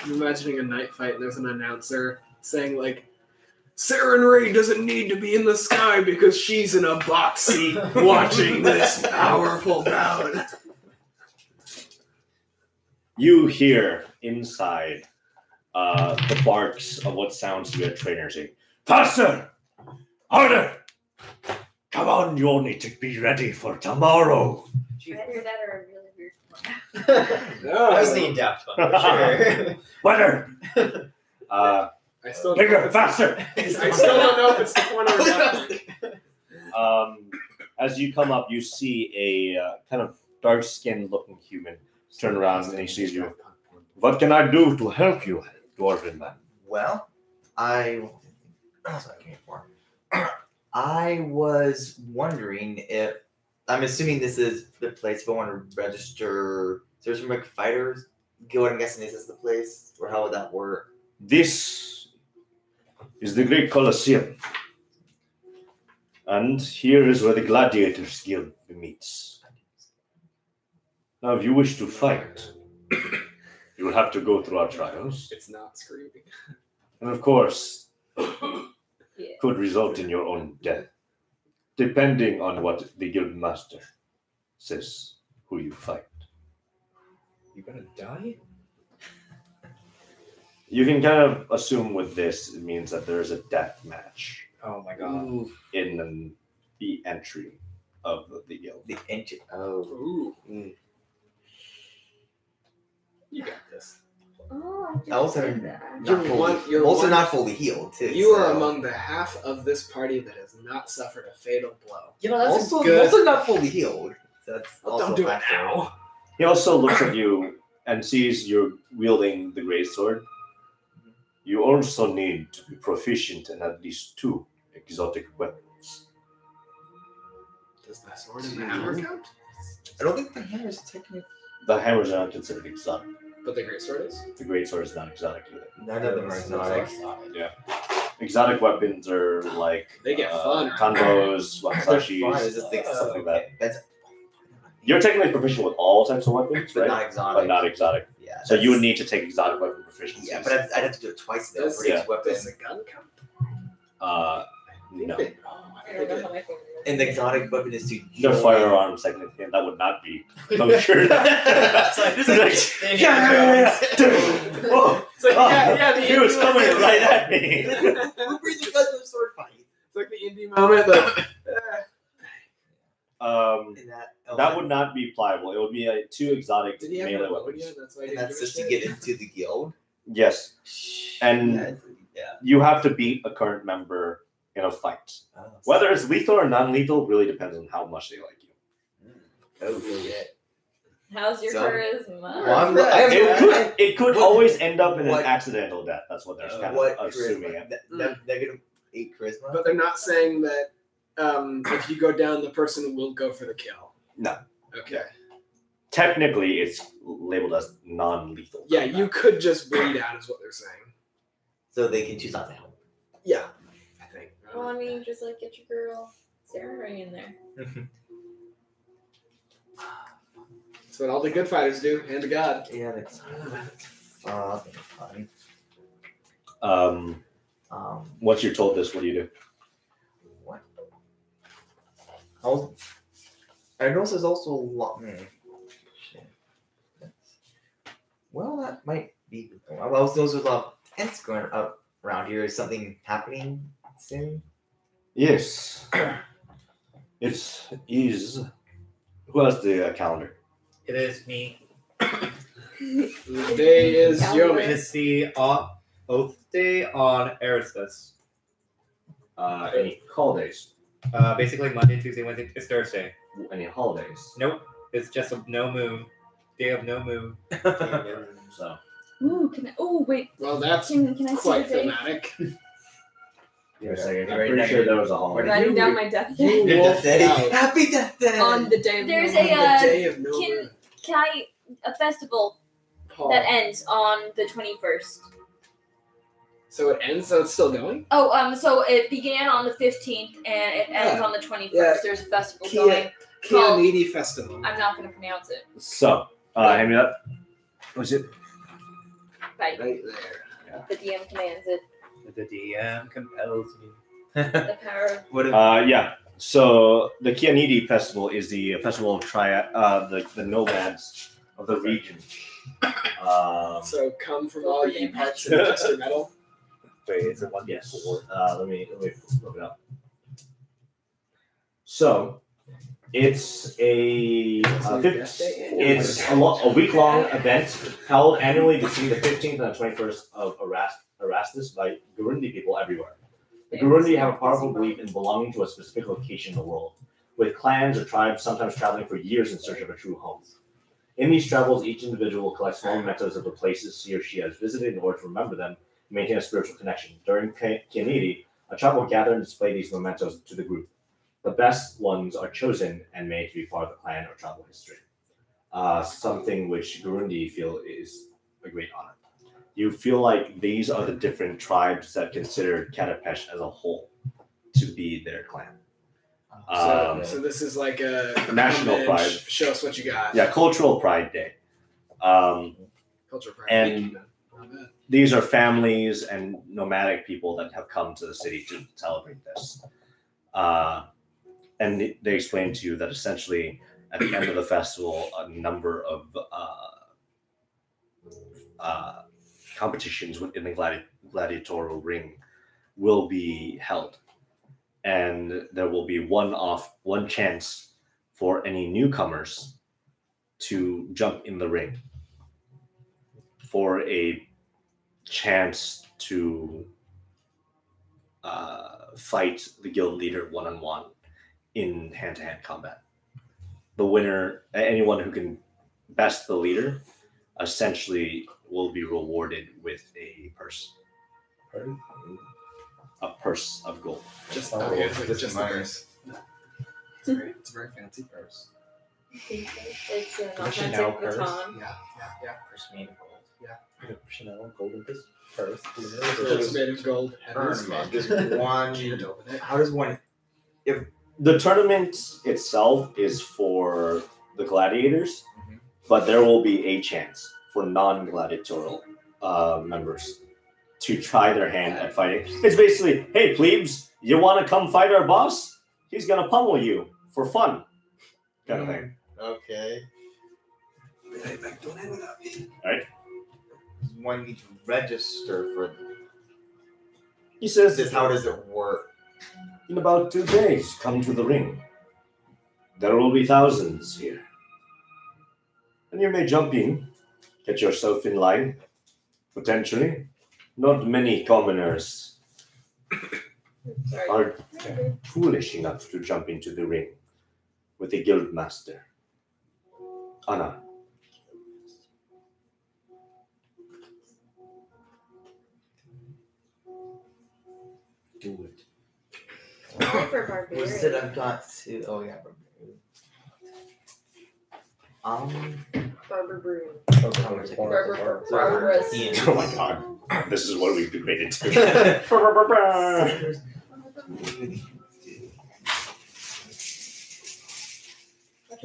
I'm imagining a night fight and there's an announcer saying like, Saren Ray doesn't need to be in the sky because she's in a box seat watching this powerful bout. You hear inside the barks of what sounds to be a trainer saying, "Faster! Harder! Come on, you all need to be ready for tomorrow." Either that or a really weird one. I was thinking Daft Punk, for sure. Weather! I still don't know if Bigger, it's, faster! I still don't know if it's the corner or not. As you come up, you see a kind of dark-skinned looking human turn around and he sees you. "What can I do to help you, Dwarven man?" Well, that's what I came for. I was wondering if I'm assuming this is the place if I want to register. Is there some like fighters guild? I'm guessing this is the place, or how would that work? This is the Great Colosseum. And here is where the Gladiators Guild meets. Now, if you wish to fight, you will have to go through our trials. It's not screaming. And of course, could result in your own death, depending on what the guild master says who you fight. You're gonna die? You can kind of assume with this, it means that there is a death match Oh my god. in the entry of the guild. The ancient. Oh. Ooh. You got this. Oh, I just Also, did that. You're also one- not fully healed too. You are so- among the half of this party that has not suffered a fatal blow. You know, that's Also good. also not fully healed. So that's Well, also don't do a it factor. now. He also looks at you and sees you're wielding the great sword. You also need to be proficient in at least 2 exotic weapons. Does the sword and the hammer count? I don't think the hammer is technically. The hammers are not considered exotic. But the great sword is? The great sword is not exotic either. None of them are exotic. Yeah. Exotic weapons are like They get fun, right? Kanbos, They're wakasashis, fine, it's just like stuff like that. That's You're technically proficient with all types of weapons, but right? not exotic. But not exotic. Yeah. So you would that's- need to take exotic weapon proficiency. Yeah, but I'd have to do it twice though Does, for each yeah. weapon. does the gun count? No. Oh, I don't know how my phone works. And the exotic weapon is to The join- firearms technically, that would not be kosher. It's like- Whoa! It's like, Oh, he was coming right at me. Who brings the gun to the sword fight? It's like the indie moment. The, In that That would not be pliable. It would be 2 exotic did he have melee no weapons. idea? That's why he And didn't that's give a just to shit? get into the guild. Yes, and Yeah. you have to beat a current member in a fight. Oh, Whether it's lethal or non-lethal really depends on how much they like you. oh shit. How's your So- charisma? Well, I'm- It could What- always end up in what- an accidental death. That's what they're kind What of assuming. charisma? It. Negative 8 charisma. But they're not saying that if you go down, the person will go for the kill. No. Okay. Technically, it's labeled as non-lethal. Yeah, you could just bleed out, is what they're saying. So they can choose not to help. Yeah, I think. Well, I mean, just like get your girl Sarah Ray in there. That's what all the good fighters do. Hand to God. Yeah, that's fun. Once you're told this, what do you do? What? I noticed there's also a lot. Shit. Well, that might be. Well, there's a lot of tents going up around here. Is something happening soon? Yes. It is. Who has the calendar? It is me. The day is It Yomi. is the oath day on Aristus. Any holidays? Basically Monday, Tuesday, Wednesday. It's Thursday. Any holidays? Nope. It's just a no moon. Day of no moon. So. Ooh, can I? Oh, wait. Well, that's Can I see quite the date? thematic. You're saying, I'm Right pretty now sure you're- there was a holiday. Writing down my death You day wolfed out. Happy Death Day! On the day of There's no a, moon. The day of no can moon. can I a festival Paul. that ends on the 21st? So it ends, so it's still going? Oh, so it began on the 15th and it ends Yeah. on the 21st. Yeah. There's a festival Kia- going. Kianidi Festival. I'm not going to pronounce it. So, hand me that. What's it? Right. Right there. The DM commands it. The DM compels me. The power of What if, Yeah. So the Kianidi Festival is the festival of the nomads of the region. So come from all ye parts of Chester Metal. Wait, is it 1 Yes. 4? Let me look it up. So it's it's a week-long event held annually between the 15th and the 21st of Erastus by Gurundi people everywhere. The Gurundi have a powerful belief in belonging to a specific location in the world, with clans or tribes sometimes traveling for years in search of a true home. In these travels, each individual collects small mementos of the places he or she has visited in order to remember them and maintain a spiritual connection. During Kianidi, a tribe will gather and display these mementos to the group. The best ones are chosen and made to be part of the clan or tribal history. Something which Gurundi feel is a great honor. You feel like these are the different tribes that consider Katapesh as a whole to be their clan. So this is like a National come in, pride. Show us what you got. Yeah, Cultural Pride Day. Culture pride. And these are families and nomadic people that have come to the city to celebrate this. And they explain to you that essentially at the end of the festival, a number of competitions within the gladiatorial ring will be held. And there will be one chance for any newcomers to jump in the ring for a chance to fight the guild leader one-on-one in hand-to-hand combat. The winner, anyone who can best the leader, essentially will be rewarded with a purse. A purse of gold. Just okay, just the purse. It's a very fancy purse. It's an Chanel authentic purse. baton. Yeah. Purse made of gold. Yeah. Chanel golden purse. It's made of gold. Just one. Can't open it. How does one? The tournament itself is for the gladiators, but there will be a chance for non-gladiatorial members to try their hand at fighting. It's basically, hey plebes, you want to come fight our boss? He's gonna pummel you for fun, kind of thing. Okay. Right? Does one need to register for He says, this? How does it work? in about 2 days, come to the ring. There will be thousands here. And you may jump in, get yourself in line, potentially. Not many commoners Sorry. are foolish enough to jump into the ring with a guild master. Anna. Do it. For barbarian. Was it I've got to? Oh yeah. Barber Brew. Barber. Barbarous. Oh my god. This is what we've degraded to.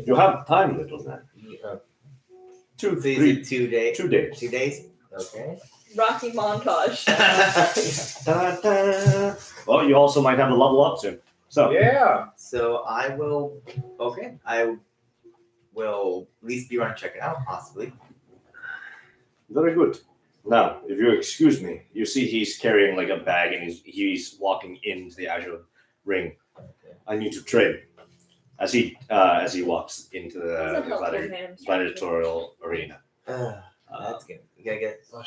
You have time, little man. 2, 3, 2 days. 2 days. 2 days. Okay. Rocky montage. Da, da. Well, you also might have a level up soon. So Yeah. So I will. Okay. I will at least be around to check it out, possibly. very good. Now, if you excuse me, you see he's carrying like a bag and he's walking into the actual ring. I need to trade. As he walks into the gladiatorial arena. That's good. You gotta get. Oh,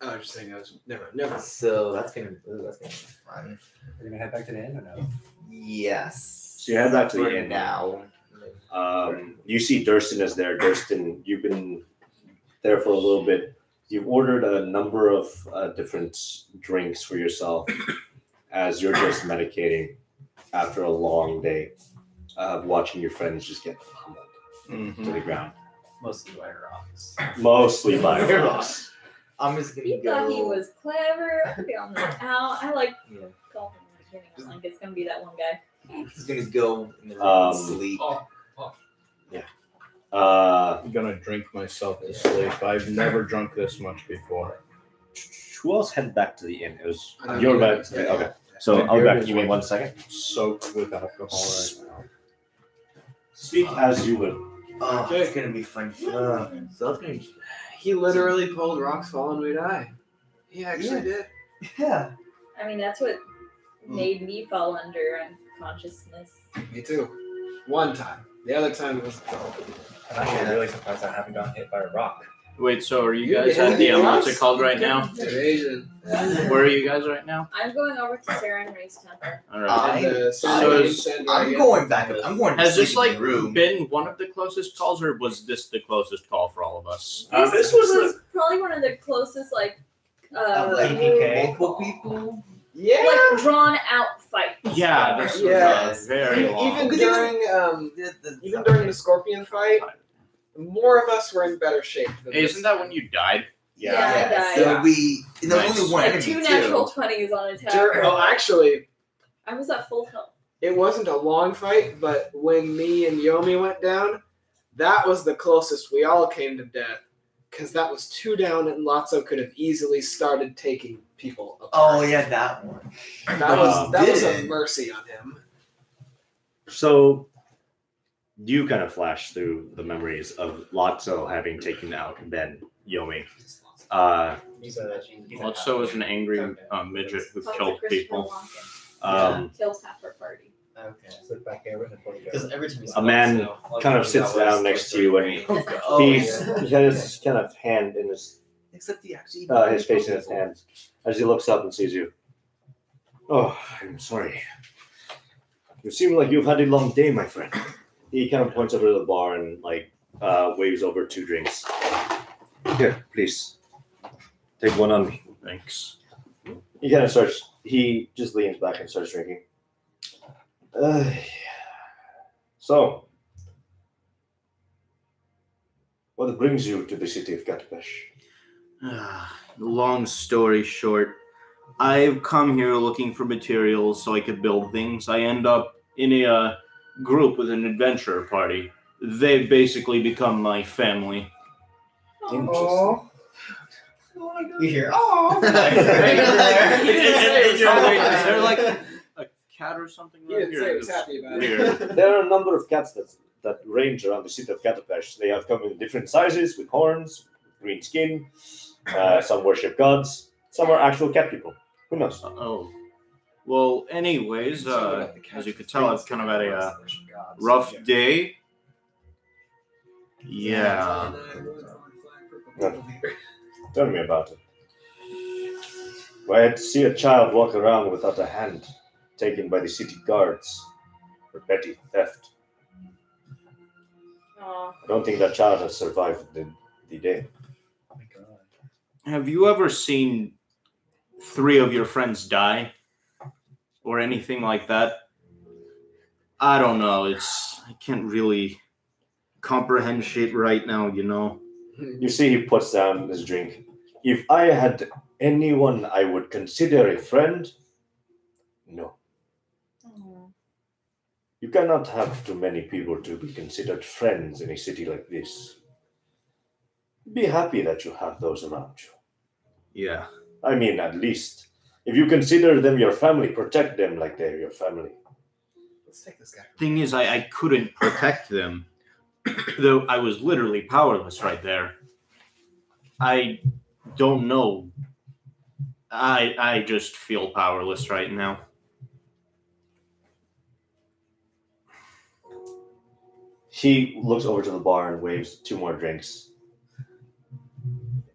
I was just saying I was never. So that's gonna be fun. We're gonna head back to the inn or no? Yes. So you head back to the For inn now. You see Durston is there. Durston, you've been there for a little bit. You've ordered a number of different drinks for yourself as you're just medicating after a long day of watching your friends just get pummeled to the ground. Mostly by rocks. Mostly by rocks. I'm just gonna He go. thought he was clever. I'll be on the out. I like Yeah. call him like, you know, like it's gonna be that one guy. He's gonna go in the room and sleep. I'm gonna drink myself to sleep. I've never drunk this much before. Who else headed back to the inn? It was I know you're you back. did. Yeah. Okay, so My I'll be back. beard Give me is 1 second. Soaked with alcohol right now. Speak as you will. Oh, it's gonna be fun. So it's gonna. He literally pulled rocks fall and we die. He actually did. Yeah. I mean, that's what made me fall under unconsciousness. Me too. One time. The other time was. I'm actually really surprised I haven't gotten hit by a rock. Wait, so are you guys at the what's it called right now? Evasion. Where are you guys right now? I'm going over to Sarah and Ray's temple. All right. I'm going back. I'm going. Has to this sleep in like the room. been one of the closest calls, or was this the closest call for all of us? This was probably one of the closest, like, Like multiple people. Yeah. like drawn out fights. Yeah, this was Yes. very long. Even during the scorpion fight, more of us were in better shape. Than Hey, isn't that when you died? Yeah, I died. So Yeah. we. And there's Nice. only one Like enemy 2 too. natural 20s on attack. Well, actually, I was at full health. it wasn't a long fight, but when me and Yomi went down, that was the closest we all came to death. because that was 2 down, and Lotso could have easily started taking people apart. Oh yeah, that one. That was a Did. mercy on him. So you kind of flash through the memories of Lotso having taken out Ben Yomi. Lotso is an angry midget who Talk to killed Christopher people. Walken. Kills half her party. Okay, so back here with the Because every time A man kind of sits down next to you, and he has his kind of hand in his Except he actually. his face in his hands as he looks up and sees you. Oh, I'm sorry. You seem like you've had a long day, my friend. He kind of points over to the bar and waves over 2 drinks. Here, please. Take one on me. Thanks. He kind of starts. He just leans back and starts drinking. So, what brings you to the city of Katapesh? Long story short, I've come here looking for materials so I could build things. I end up in a group with an adventurer party. They've basically become my family. Interesting. You hear? Oh. Is there like a cat or something He right didn't here? say he was It's happy about it. weird. There are a number of cats that range around the city of Katapesh. They have come in different sizes, with horns, green skin. Some worship gods. Some are actual cat people. Who knows? Oh. Well, anyways, as you could tell, I've kind of had a rough day. Yeah. Tell me about it. I had to see a child walk around without a hand, taken by the city guards for petty theft. Aw. I don't think that child has survived the day. Oh my god. Have you ever seen 3 of your friends die? Or anything like that? I don't know. I can't really comprehend shit right now, you know? You see, he puts down his drink. If I had anyone I would consider a friend, no. Aw. You cannot have too many people to be considered friends in a city like this. Be happy that you have those around you. Yeah. I mean, at least, if you consider them your family, protect them like they're your family. Let's take this guy. Thing is, I couldn't protect them. Though I was literally powerless right there. I don't know. I just feel powerless right now. He looks over to the bar and waves 2 more drinks.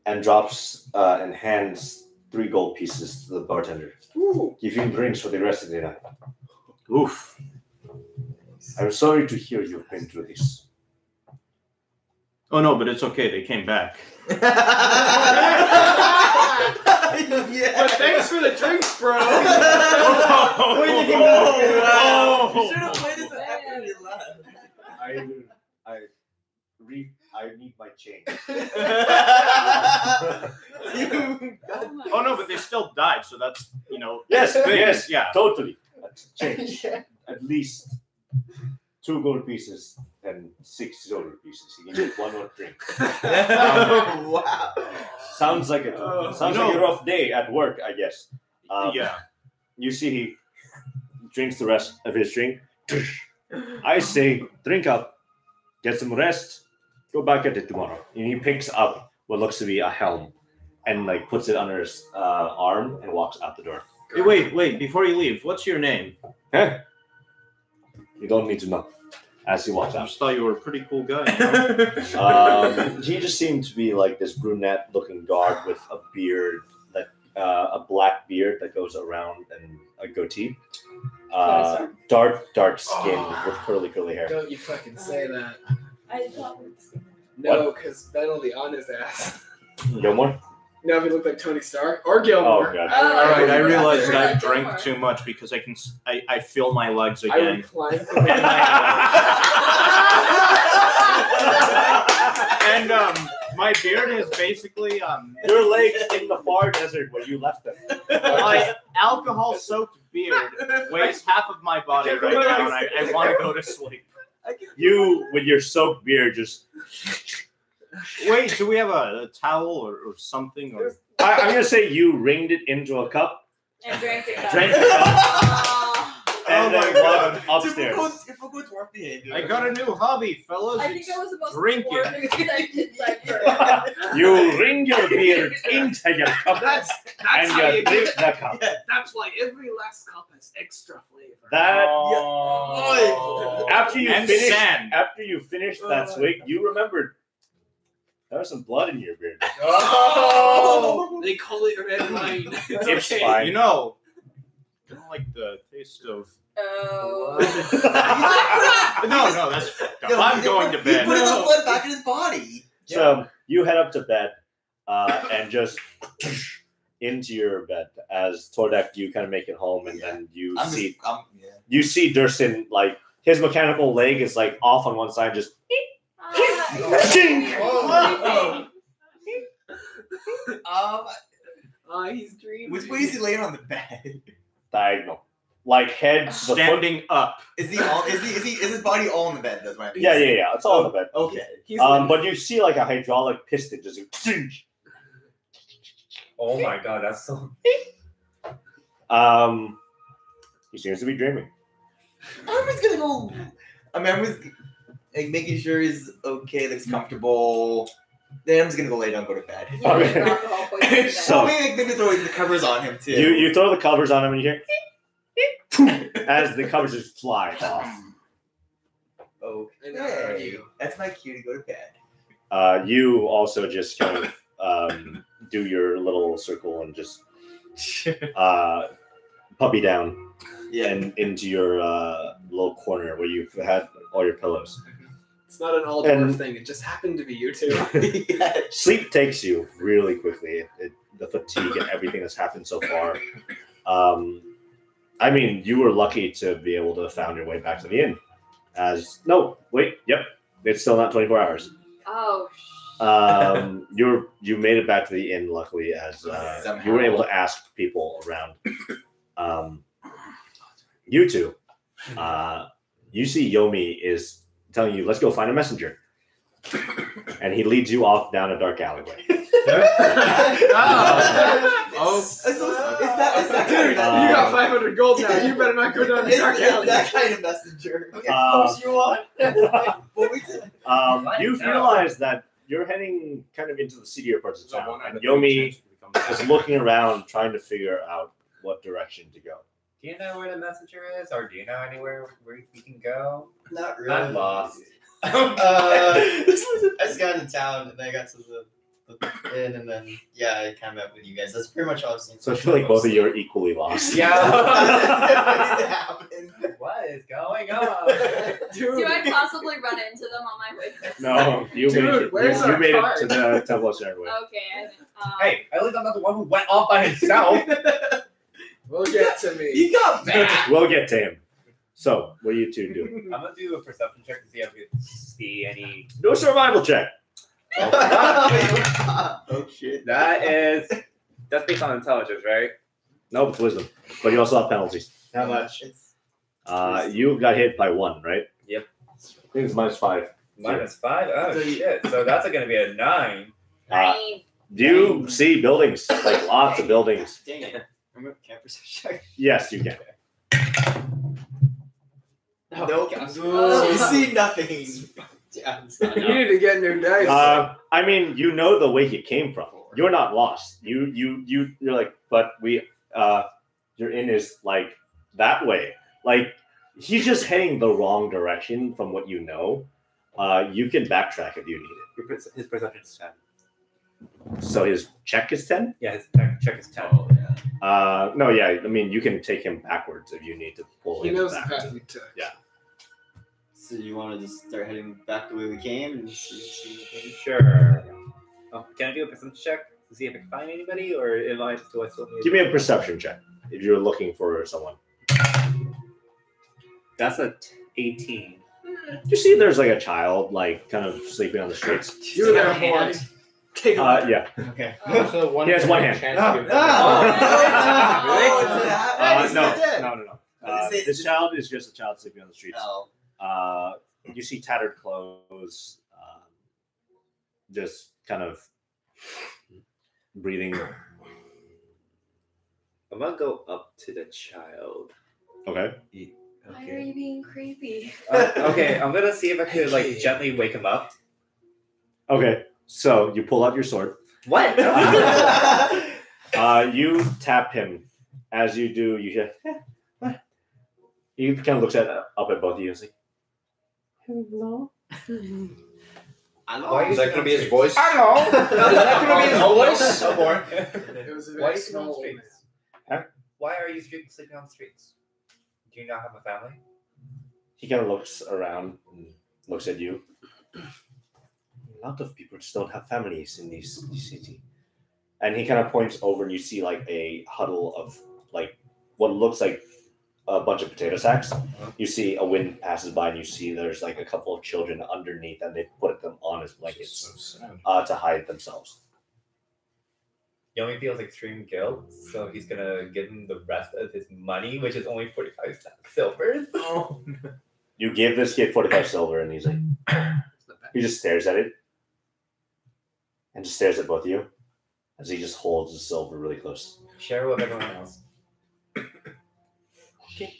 And drops and hands 3 gold pieces to the bartender. Ooh. Give him drinks for the rest of the night. Oof. I'm sorry to hear you've been through this. Oh no, but it's okay. They came back. But thanks for the drinks, bro. Wow. You should have waited till after you left. I need my change. Oh no, but they still died, so that's, you know. Yes, thing. yes, Yeah. totally. Change. At least 2 gold pieces and 6 silver pieces. You can get 1 more drink. Wow. Sounds like like a rough day at work, I guess. Yeah. You see, he drinks the rest of his drink. I say, drink up, get some rest, go back at it tomorrow. And he picks up what looks to be a helm and puts it under his arm and walks out the door. Hey, wait, before you leave, what's your name? Huh? You don't need to know. As he walks I out. just thought you were a pretty cool guy. You know? He just seemed to be like this brunette-looking guard with a beard, a black beard that goes around and a goatee. Dark skin with curly hair. Don't you fucking say that. I thought we were No, because that'll be on his ass. Gilmore? No, if he looked like Tony Stark or Gilmore. Oh, God. All right, I realized I Gilmore. drank too much because I feel my legs I again. would climb from And my beard is basically Your legs in the far desert where you left them. my alcohol-soaked beard weighs half of my body right now, and I want to go to sleep. You, with your soaked beard, just Wait, do we have a towel or something? Or I'm gonna say you ringed it into a cup, And drank it. drank the cup, and then walked upstairs. Typical dwarf behavior. I got a new hobby, fellas. I think I was the most Drink it. warming sentence I've heard. You ring your beer into your cup, That's and how you you drink get. the cup. That's why every last cup has extra flavor. That Oh. after you And finish, sand. after you finish that swig, you remembered there was some blood in your beard. Oh. They call it red wine. It's okay. fine. You know, I don't like the taste of. Oh. No, that's fucked up. Yo, I'm going to He bed. put his blood back in his body. So you head up to bed and just into your bed as Tordek, you kind of make it home, and then you see Dursin, like his mechanical leg is like off on one side, just He's dreaming. Which way is he laying on the bed? diagonal, like head to the foot. Standing up. Is his body all in the bed? That's what I mean. Yeah. It's all in the bed. Okay. But you see like a hydraulic piston just. Oh my god, that's so. He seems to be dreaming. I'm just gonna go. I mean, I'm just like, making sure he's okay, looks comfortable. Then I'm just gonna go lay down, go to bed. Okay. So maybe throw the covers on him too. You throw the covers on him and you hear as the covers just fly off. Okay, that's my cue to go to bed. You also just kind of do your little circle and just puppy down and into your little corner where you've had all your pillows. It's not an all dwarf thing. It just happened to be you two. Sleep takes you really quickly. The fatigue and everything that's happened so far. I mean, you were lucky to be able to found your way back to the inn. It's still not 24 hours. Oh. You made it back to the inn luckily, as you were able to ask people around. You two, you see Yomi is telling you, let's go find a messenger. And he leads you off down a dark alleyway. Is that Dude, you got 500 gold now. You better not go down the dark alley. That kind of messenger. You realize that you're heading kind of into the seedier parts of town. And Yomi is looking around trying to figure out what direction to go. Do you know where the messenger is, or do you know anywhere where we can go? Not really. I'm lost. I just got into town and I got to the inn and then I kind of met with you guys. That's pretty much all I've seen. So I feel like both of you are equally lost. Yeah. What is going on? Do I possibly run into them on my way? No, you made it to the Temple of Stairway. Okay. Hey, at least I'm not the one who went off by himself. We'll get to me. He got back. We'll get to him. So, what do you two do? I'm gonna do a perception check to see if I can see any. Do a survival check. Oh shit. That's based on intelligence, right? No, it's wisdom. But you also have penalties. How much? You got hit by 1, right? Yep. I think it's -5. -5? Oh shit! So that's gonna be a 9. You see buildings, like lots of buildings. Dang it. Remember camp perception check? Yes, you can. Nope. Oh. You see nothing. You need to get new dice. I mean, you know the way he came from. You're not lost. You're like, but your inn is like that way. Like he's just heading the wrong direction from what you know. You can backtrack if you need it. His perception is 10. So his check is 10? Yeah, his check is 10. Oh, yeah. No, yeah. I mean, you can take him backwards if you need to pull He him knows the back. path we took. Yeah. So you want to just start heading back the way we came and just see Sure. Oh, can I do a perception check to see if I can find anybody, or do I still need? Give me a perception check if you're looking for someone. That's a 18. You see, there's like a child, like kind of sleeping on the streets. You there, boy. Take a look. Yeah. Okay. So one He has one hand. chance to give No. This child is just a child sleeping on the streets. Oh. You see tattered clothes. just kind of breathing. I'm gonna go up to the child. Okay. Why are you being creepy? Okay, I'm gonna see if I could like gently wake him up. Okay. So you pull out your sword. What? You tap him. As you do, you hear. He kind of looks up at both of you and is like, "Hello." Why Is that gonna be his voice? Hello. Is that gonna be his voice? It was a Why are very you sleeping on small the old man. streets? Why are you sleeping on the streets? Do you not have a family? He kind of looks around and looks at you. A lot of people just don't have families in this city. And he kind of points over and you see like a huddle of like what looks like a bunch of potato sacks. You see a wind passes by and you see there's like a couple of children underneath and they put them on as blankets to hide themselves. Yomi feels extreme guilt, so he's gonna give him the rest of his money, which is only 45 silvers. Oh. You give this kid 45 silver and he's like, he just stares at it and just stares at both of you as he just holds the silver really close. Share with everyone else. Okay.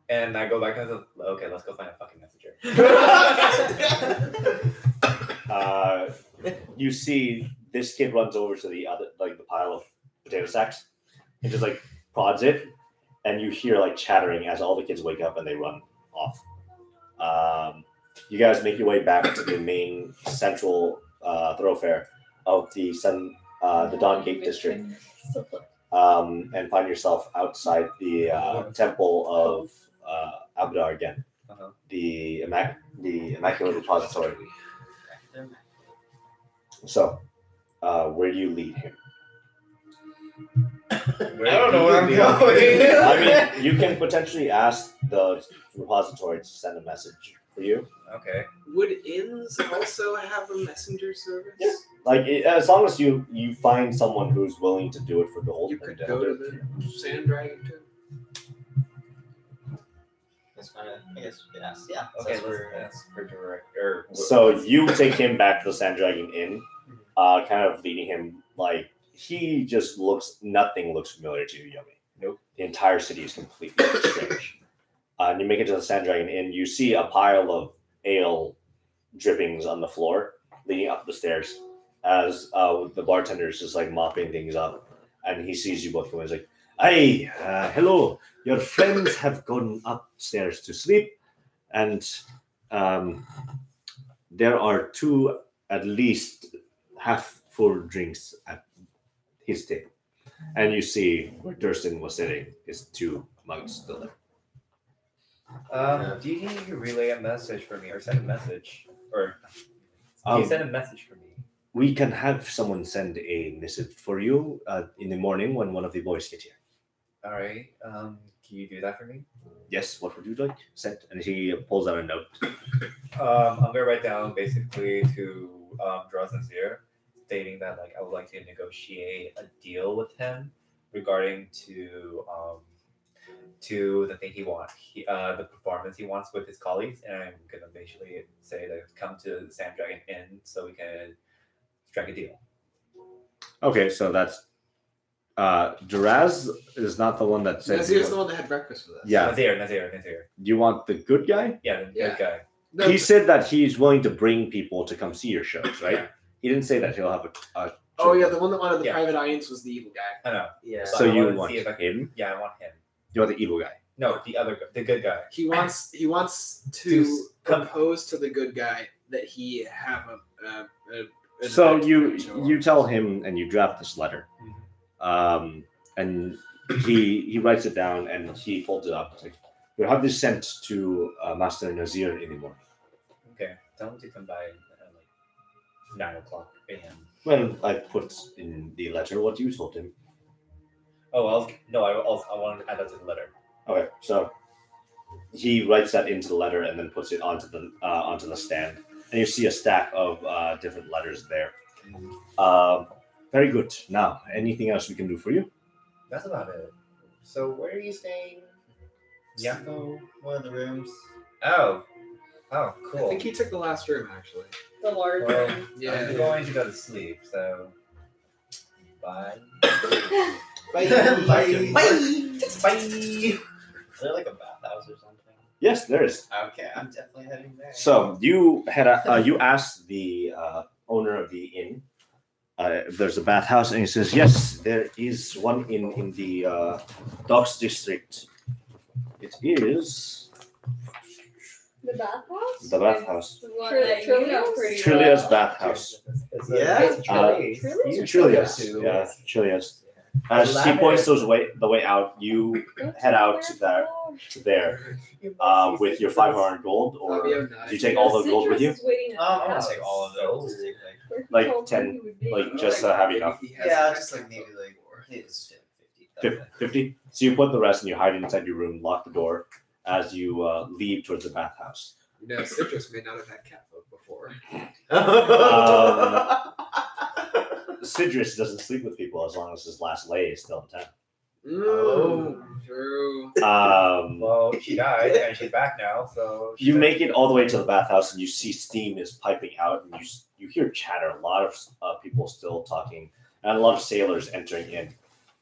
And I go back and say, okay, let's go find a fucking messenger. You see this kid runs over to the other, like the pile of potato sacks and just like prods it. And you hear like chattering as all the kids wake up and they run off. You guys make your way back to the main central thoroughfare of the Dawn Gate district, and find yourself outside the temple of Abdar again, the Immaculate Repository. So, where do you lead him? I don't know where I'm going. I mean, you can potentially ask the repository to send a message for you. Okay. Would inns also have a messenger service? Yeah. Like, as long as you find someone who's willing to do it for gold. You could go to the Sand Dragon too. That's fine. I guess we could ask. Yeah. Okay, So we're- let's for director. So you take him back to the Sand Dragon Inn, kind of leading him like he just nothing looks familiar to you, Yomi. Nope. The entire city is completely strange. And you make it to the Sand Dragon Inn, you see a pile of ale drippings on the floor leading up the stairs as the bartender is just like mopping things up. And he sees you both come in. He's like, "Hey, hello. Your friends have gone upstairs to sleep. And there are 2 at least half-full drinks at his table." And you see where Durston was sitting is 2 mugs still there. Do you need to relay a message for me or send a message? Or can you send a message for me? We can have someone send a missive for you in the morning when one of the boys get here. All right. Can you do that for me? Yes, what would you like? Sent. And he pulls out a note. I'm gonna write down basically to Drosden's ear, stating that like I would like to negotiate a deal with him regarding to the thing he wants, the performance he wants with his colleagues, and I'm gonna basically say to come to the Sand Dragon Inn so we can strike a deal. Okay, so that's Duraz is not the one that said. Nazir's the one that had breakfast with us. Yeah. Nazir. You want the good guy? Yeah, the Yeah. good guy. No, He said that he's willing to bring people to come see your shows, right? Yeah. He didn't say that he'll have a oh yeah, the one that wanted the Yeah. private audience was the evil guy. I know. Yeah. So I you wanna want see if I him? Yeah, I want him. You want the evil guy? No, the other guy, the good guy. He wants to To come- propose to the good guy that he have a So event you for each you tell him and you draft this letter, and he writes it down and he folds it up. It's like, we'll have this sent to Master Nazir in the morning. Okay, tell him to come by at like 9:00 a.m. Well, I put in the letter what you told him. Oh, I wanted to add that to the letter. Okay, so he writes that into the letter and then puts it onto the stand, and you see a stack of different letters there. Very good. Now, anything else we can do for you? That's about it. So where are you staying? Yeah. So one of the rooms. Oh, I cool. think he took the last room actually. The large Well, one. Yeah. I'm going to go to sleep, so bye. Bye. Bye. Bye. Is there like a bathhouse or something? Yes, there is. Okay, I'm definitely heading there. So you you asked the owner of the inn if there's a bathhouse, and he says yes, there is one in the docks district. It is The bathhouse? the bathhouse, The one that you know pretty Trilia's well. bathhouse. Yeah? It's Trilia's? Trilia's, Too. yeah, Trilia's. As she points the way out, you head out to there with your 500 gold, or do you take all the gold with you? I'm gonna take all of it. Just take Like 10, like just to have enough. yeah, just like maybe like it's 50. 50. So you put the rest and you hide inside your room, lock the door as you leave towards the bathhouse. You know, Citrus may not have had cat folk before. Sidrus doesn't sleep with people as long as his last lay is still in town. Oh, true. Well, she died and she's back now, so You make it all the way to the bathhouse and you see steam is piping out, and you hear chatter. A lot of people still talking, and a lot of sailors entering in.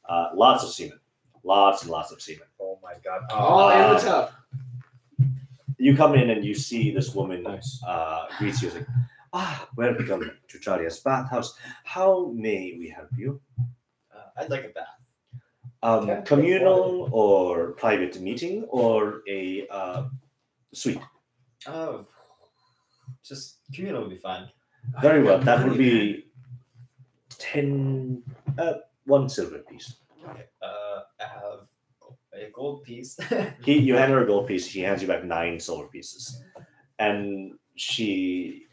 Lots of seamen, lots and lots of seamen. Oh my god. All in the tub. You come in and you see this woman greets you as like, welcome to Trilia's bathhouse. How may we help you? I'd like a bath. Communal or private meeting or a suite? Oh, just communal would be fine. Very well. That would be 1 silver piece. Okay. I have a gold piece. You hand her a gold piece. She hands you back 9 silver pieces, and she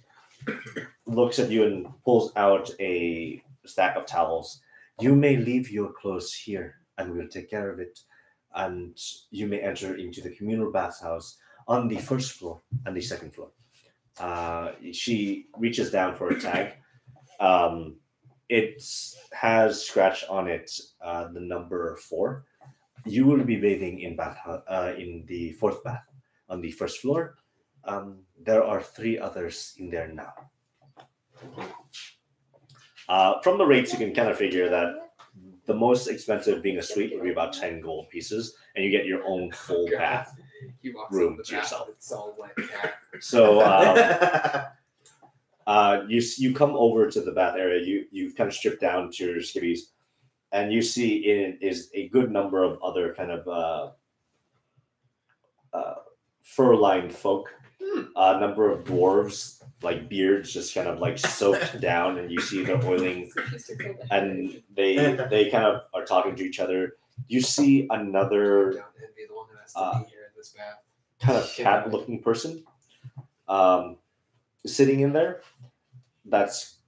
looks at you and pulls out a stack of towels. You may leave your clothes here, and we'll take care of it. And you may enter into the communal bathhouse on the first floor and the second floor. She reaches down for a tag. It has scratched on it the number 4. You will be bathing in the 4th bath on the first floor. There are 3 others in there now. From the rates, you can kind of figure that the most expensive being a suite would be about 10 gold pieces, and you get your own full bath He walks room up the to bath, yourself. It's all like cat. So you come over to the bath area. You kind of strip down to your skivvies, and you see in it is a good number of other kind of fur-lined folk. A number of dwarves, like beards, just kind of like soaked down, and you see they're oiling, and they kind of are talking to each other. You see another Down envy the one who has to be here in this bath. kind of cat-looking person sitting in there. That's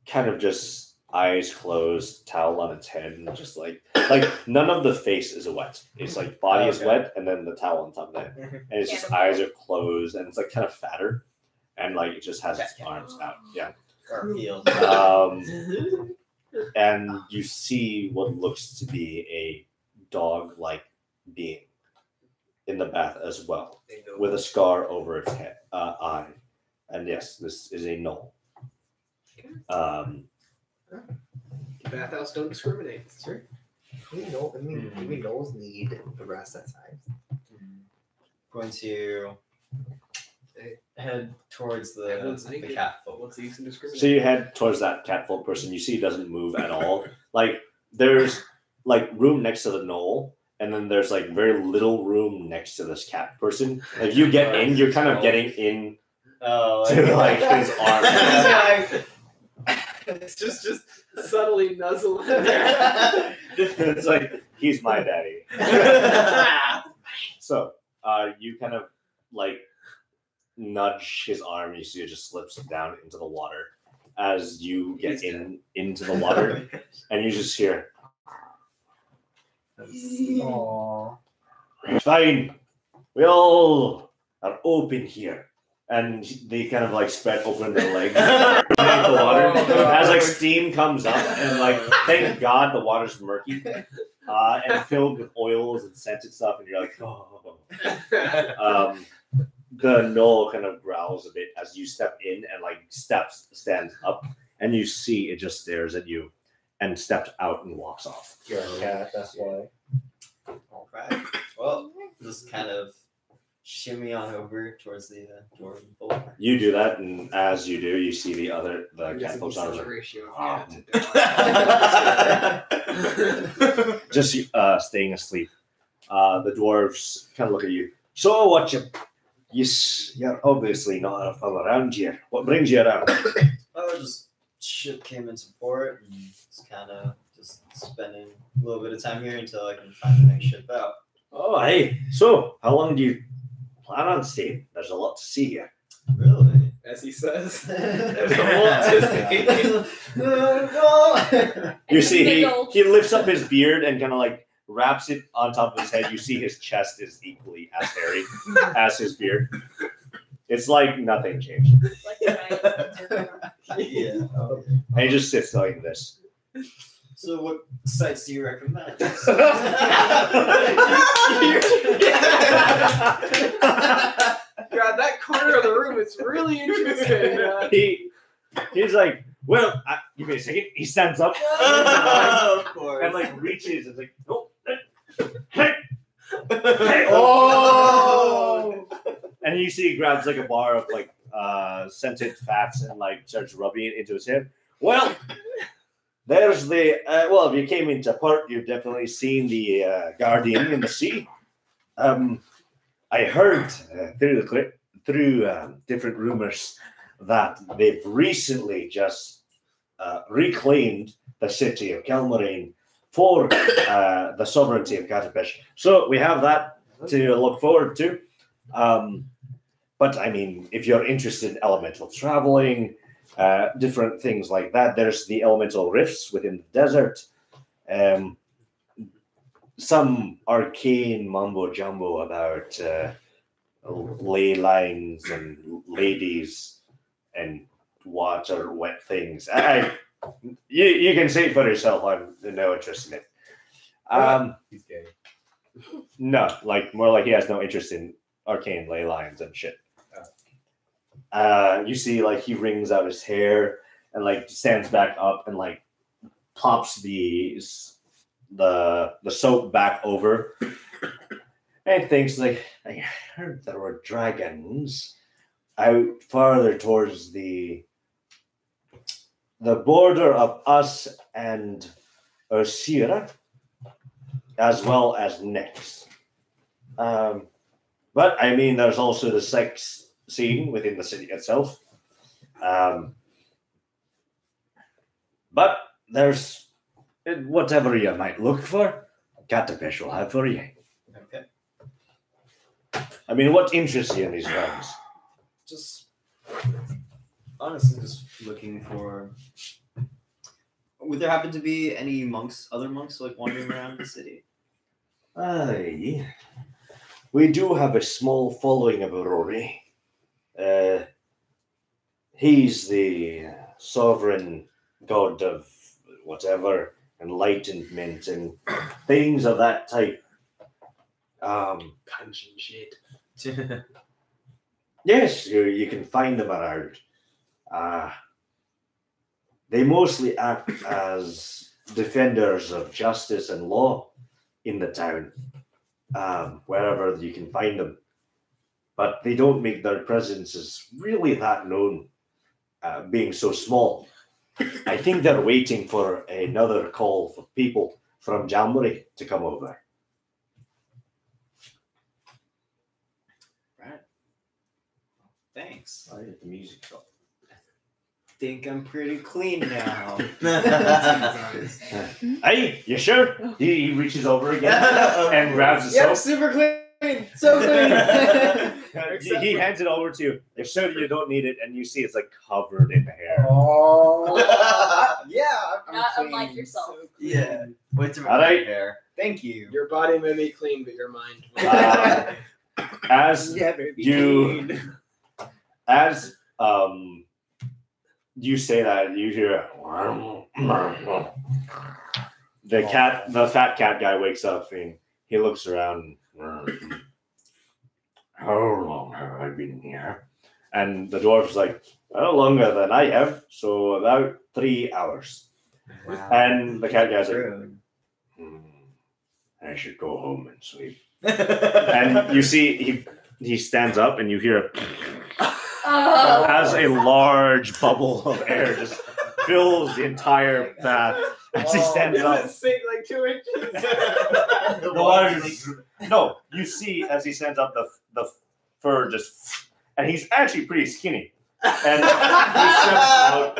kind of just eyes closed, towel on its head, and just like none of the face is wet. It's like body is wet, and then the towel on top of it, and it's just eyes are closed, and it's like kind of fatter, and like it just has its arms out. Yeah. Garfield. And you see what looks to be a dog-like being in the bath as well, with a scar over its head, eye. And yes, this is a gnoll. Bathhouse don't discriminate. Sure. We know. I mean, we gnolls need the rest at times. Going to head towards the cat folk. What's the use in discriminate? So you head towards that catfolk person. You see he doesn't move at all. Like there's like room next to the gnoll, and then there's like very little room next to this cat person. Like you get in, you're kind of getting in to like his arm. It's just subtly nuzzle in there. It's like he's my daddy. So you kind of like nudge his arm. You see it just slips down into the water as you get into the water, and you just hear, Aww. "Fine, we all are open here." And they kind of like spread open their legs into the water as like steam comes up, and like thank God the water's murky and filled with oils and scented stuff, and you're like, oh. the gnoll kind of growls a bit as you step in and like stands up, and you see it just stares at you and steps out and walks off. You're a cat, that's why. All right. Well, just kind of shimmy on over towards the door. You do that, and as you do, you see the I'm cat guessing folks he says are a like, ratio of cat to just staying asleep. The dwarves kind of look at you. So what you're obviously not from around here. What brings you around? Oh, just ship came in support and just kind of just spending a little bit of time here until I can find the next ship out. Oh, hey. So, how long do you plan on staying? There's a lot to see here. Really? as he says. There's a lot to You see, Big old- he lifts up his beard and kind of like wraps it on top of his head. You see his chest is equally as hairy as his beard. It's like nothing changed. Like a giant- Yeah. And he just sits like this. So, what sites do you recommend? God, that corner of the room is really interesting. He's like, well, give me a second. He stands up Of course. and like reaches and like, oh, hey, Oh! and you see he grabs like a bar of like scented fats and like starts rubbing it into his head. Well, there's the well, if you came into port, you've definitely seen the Guardian in the sea. I heard through different rumors that they've recently just reclaimed the city of Kelmarine for the sovereignty of Katapesh. So we have that to look forward to. But I mean, if you're interested in elemental traveling, different things like that, there's the elemental rifts within the desert. Some arcane mumbo jumbo about ley lines and ladies and water wet things. You can see it for yourself. I'm no interest in it. He's gay. No, like more like he has no interest in arcane ley lines and shit. You see, like he wrings out his hair and like stands back up and like pops the soap back over and thinks like, I heard there were dragons out farther towards the border of us and Ursira, as well as Nyx. But I mean, there's also the sex scene within the city itself. But there's whatever you might look for, Katapesh will have for you. Okay. I mean, what interests you in these realms? Just honestly, just looking for. Would there happen to be any other monks, like wandering around the city? Aye. We do have a small following of Aurori. He's the sovereign god of whatever, enlightenment and things of that type. Punch and shit. Yes, you can find them around. They mostly act as defenders of justice and law in the town, wherever you can find them. But they don't make their presences really that known, being so small. I think they're waiting for another call for people from Jamboree to come over. Right. Thanks. I hit the music shop. Think I'm pretty clean now. Hey, you sure? He reaches over again and grabs the soap. Super clean. So clean. He hands it over to you. You're sure you don't need it, and you see it's like covered in hair. Oh. Yeah. I'm Not clean. unlike yourself. Yeah. Wait to All right. hair. Thank you. Your body may be clean, but your mind. As you say that, you hear the fat cat guy wakes up and he looks around. how long have I been here? And the dwarf's like, well, longer than I have, so about 3 hours. Wow. And the cat guy's like, True. I should go home and sleep. And you see he stands up and you hear as a large bubble of air just fills the entire bath as he stands up. Does it sink like 2 inches? The water just, no, you see as he stands up the fur just, and he's actually pretty skinny. And he steps out.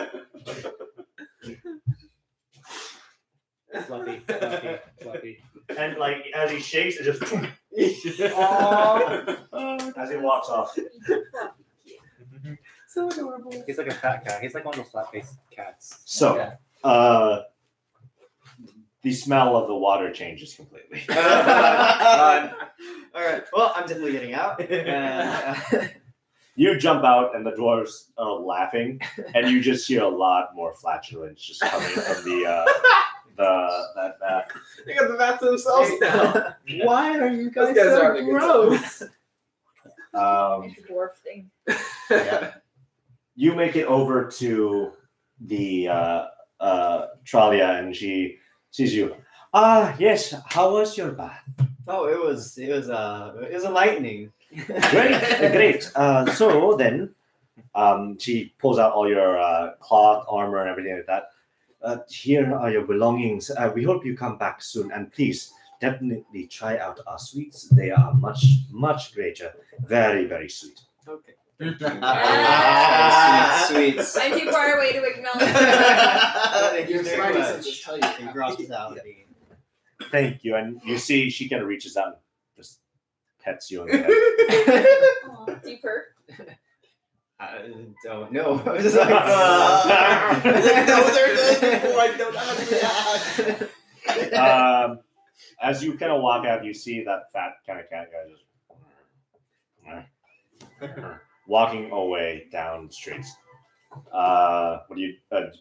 Fluffy. And like as he shakes, it just as he walks off. So adorable. He's like a fat cat. He's like one of those flat-faced cats. So, the smell of the water changes completely. All right. Well, I'm definitely getting out. You jump out, and the dwarves are laughing, and you just hear a lot more flatulence just coming from that bath. They got the bats themselves now. Why are you Those guys are having a good It's a dwarf thing. Yeah. You make it over to the Tralia, and she sees you. Yes. How was your bath? Oh, it was enlightening. Great. So then, she pulls out all your cloth, armor, and everything like that. Here are your belongings. We hope you come back soon, and please definitely try out our sweets. They are much, much greater. Very, very sweet. Okay. Sweets. I'm too far away to acknowledge Thank you Your very Spidey much. senses tell you. In hospitality. Thank you. And you see, she kind of reaches out and just pets you on the head. Aw, do you purr? I don't know. I was just like, Those are good before I don't know how to react. As you kind of walk out, you see that fat kind of cat guy just walking away down the streets. What do you?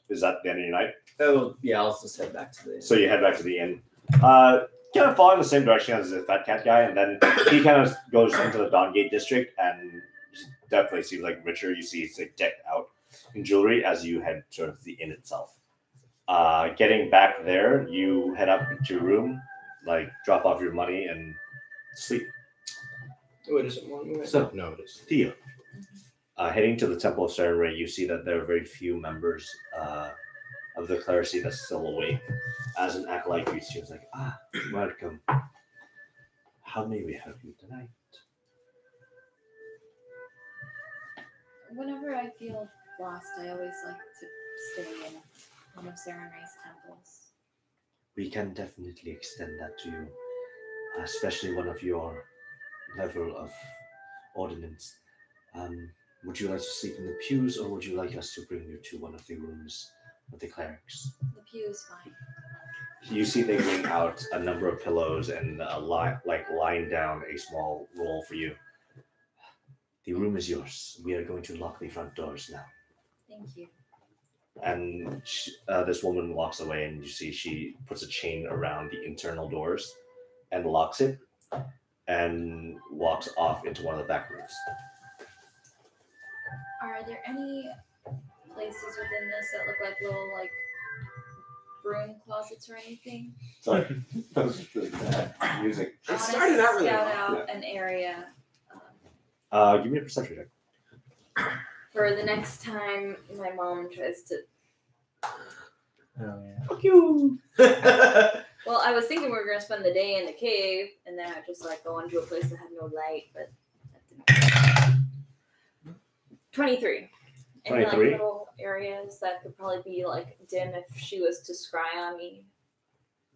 Is that the end of your night? oh, yeah, I'll just head back to the. So you head back to the inn. Kind of following the same direction as the fat cat guy, and then he kind of goes into the Dawngate district, and definitely seems like richer. You see, it's like decked out in jewelry as you head towards the inn itself. Getting back there, you head up to your room, like drop off your money and sleep. Wait, is it one? So- No, it is. Theo. Heading to the Temple of Serenray, you see that there are very few members of the clerisy that's still awake. As an acolyte greets you, it's like, welcome. How may we help you tonight? Whenever I feel lost, I always like to stay in one of Serenray's temples. We can definitely extend that to you, especially one of your level of ordinance. Would you like to sleep in the pews, or would you like us to bring you to one of the rooms of the clerics? The pew is fine. You see they bring out a number of pillows and line down a small roll for you. The room is yours. We are going to lock the front doors now. Thank you. And this woman walks away, and you see she puts a chain around the internal doors and locks it, and walks off into one of the back rooms. Are there any places within this that look like little broom closets or anything? Sorry, that was just really bad music. I It wanna started out really scout well. out an area Give me a perception check. for the next time my mom tries to. Oh, yeah. Fuck you. Well, I was thinking we were gonna spend the day in the cave, and then I just go into a place that had no light, but that didn't. 23. Any 23? little areas that could probably be dim if she was to scry on me.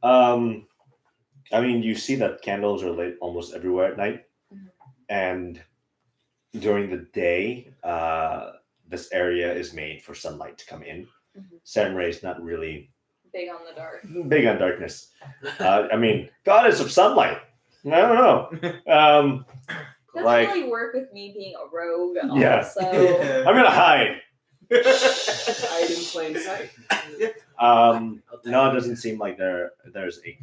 I mean, you see that candles are lit almost everywhere at night, and during the day, this area is made for sunlight to come in. Serenray is not really Big on the dark. big on darkness. I mean, goddess of sunlight. I don't know. Doesn't really work with me being a rogue. Yeah. Also. I'm gonna hide. Hide in plain sight. No, it doesn't seem like there's a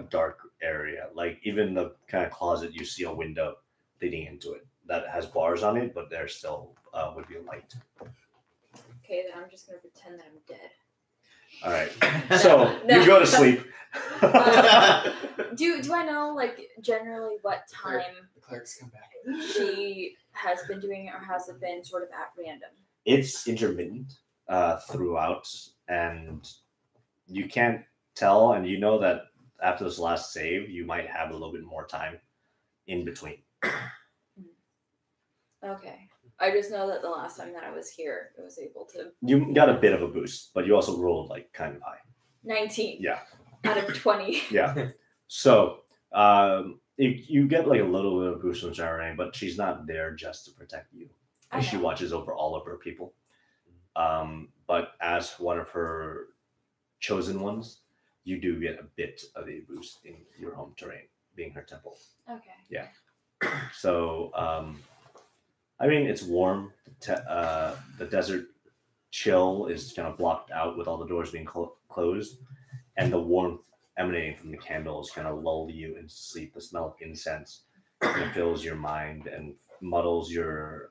dark area. Like even the kind of closet, you see a window leading into it that has bars on it, but there still would be light. Okay, then I'm just gonna pretend that I'm dead. All right. So No. you go to sleep. Do I know like generally what time The clerics come back. she has been doing it, or has it been sort of at random? It's intermittent throughout, and you can't tell, and you know that after this last save, you might have a little bit more time in between. Okay. I just know that the last time that I was here, I was able to You got a bit of a boost, but you also rolled like kind of high. 19 Yeah. out of 20. Yeah. So you get like a little bit of boost from Sarah, but she's not there just to protect you. I She know. watches over all of her people. But as one of her chosen ones, you do get a bit of a boost in your home terrain, being her temple. Okay. So, I mean, it's warm. The desert chill is kind of blocked out with all the doors being closed, and the warmth emanating from the candles kind of lull you into sleep. The smell of incense kind of fills your mind and muddles your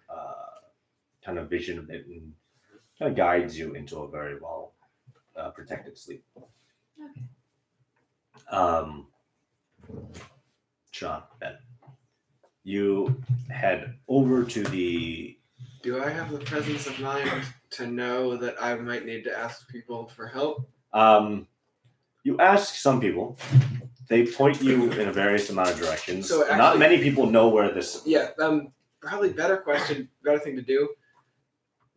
kind of vision of it, and kind of guides you into a very well protected sleep. Okay. Sean, Ben, you head over to the. Do I have the presence of mind to know that I might need to ask people for help? You ask some people. They point you in a various amount of directions. So Not actually- many people know where this. Yeah, probably better thing to do.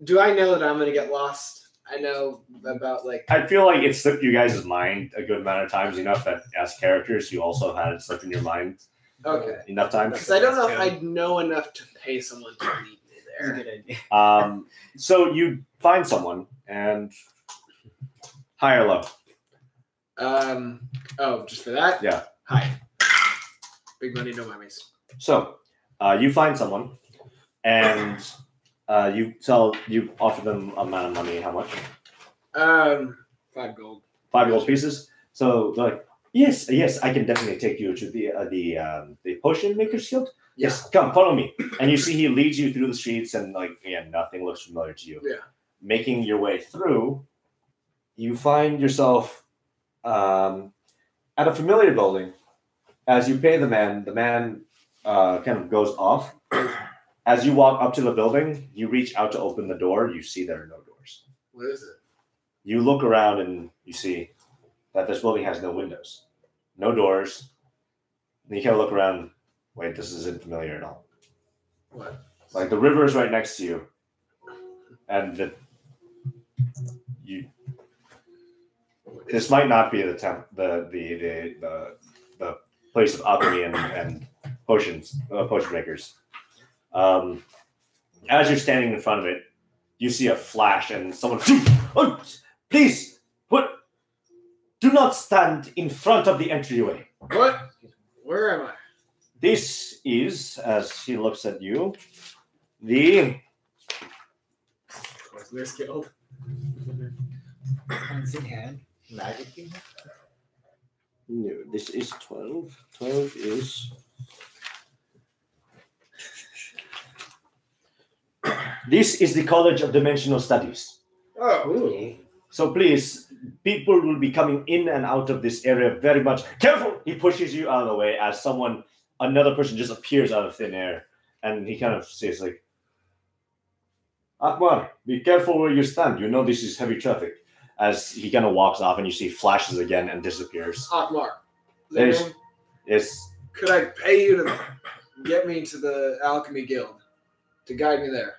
Do I know that I'm gonna get lost? I know about like. I feel like it slipped you guys' mind a good amount of times, enough that as characters you also had it slip in your mind Okay. enough times. Because I don't know if I know enough to pay someone to lead me That's a there. good idea. So you find someone and high or low. Oh, just for that? Yeah. Hi. Big money, no mummies. So you find someone and you offer them amount of money. How much? 5 gold. 5 gold pieces. So they're like, yes, I can definitely take you to the potion maker's guild. Yes, come, follow me. And you see he leads you through the streets, and like again, nothing looks familiar to you. Yeah. Making your way through, you find yourself at a familiar building. As you pay the man kind of goes off. As you walk up to the building, you reach out to open the door. You see there are no doors. What is it? You look around and you see that this building has no windows, no doors. And you kind of look around. Wait, this isn't familiar at all. What? Like the river is right next to you, and this might not be the place of alchemy and potion makers. As you're standing in front of it, you see a flash and someone. Oh, please, do not stand in front of the entryway. What? Where am I? This is, as he looks at you, the Poisoners Guild. Hands in hand. Magic. no. This is 12. 12 is. This is the College of Dimensional Studies. Oh. So please, people will be coming in and out of this area very much. Careful! He pushes you out of the way as another person just appears out of thin air. And he kind of says like, Akbar, be careful where you stand. You know this is heavy traffic. As he kind of walks off and you see flashes again and disappears. Akmar. There's- Yes. Could I pay you to get me to the Alchemy Guild? To guide me there?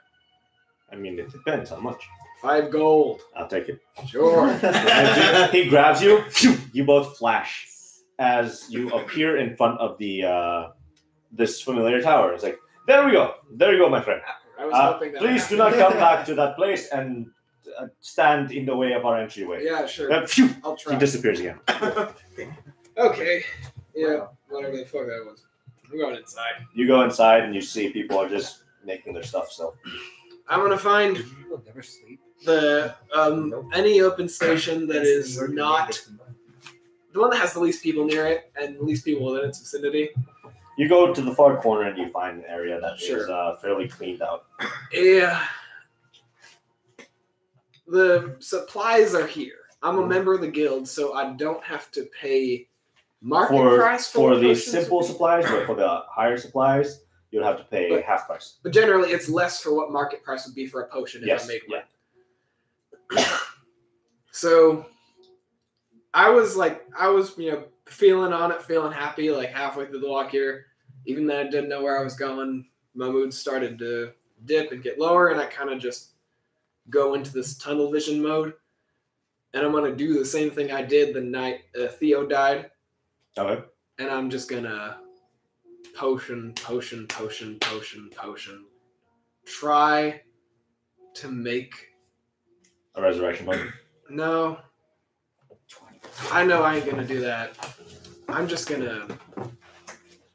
I mean, it depends how much. 5 gold. I'll take it. Sure. And he grabs you. You both flash as you appear in front of the this familiar tower. It's like, there we go. There you go, my friend. I was hoping that. Please do not come back to that place and stand in the way of our entryway. Yeah, sure. Phew, I'll try. he disappears again. Okay. Yeah, whatever the fuck that was. I'm going inside. You go inside and you see people are just making their stuff still. I'm gonna find You will never sleep. the any open station that is not the one that has the least people near it and least people within its vicinity. You go to the far corner and you find an area that is Sure. fairly cleaned out. Yeah. The supplies are here. I'm a member of the guild, so I don't have to pay market price For the potions. simple supplies, but for the higher supplies, you'll have to pay But- half price. But generally, it's less for what market price would be for a potion if Yes, I make one. yeah. So, I was feeling on it, feeling happy, like halfway through the walk here. Even though I didn't know where I was going, my mood started to dip and get lower, and I kind of just go into this tunnel vision mode. And I'm gonna do the same thing I did the night Theo died. Okay. And I'm just gonna potion. Try to make. A resurrection button. No. I know I ain't gonna do that. I'm just gonna.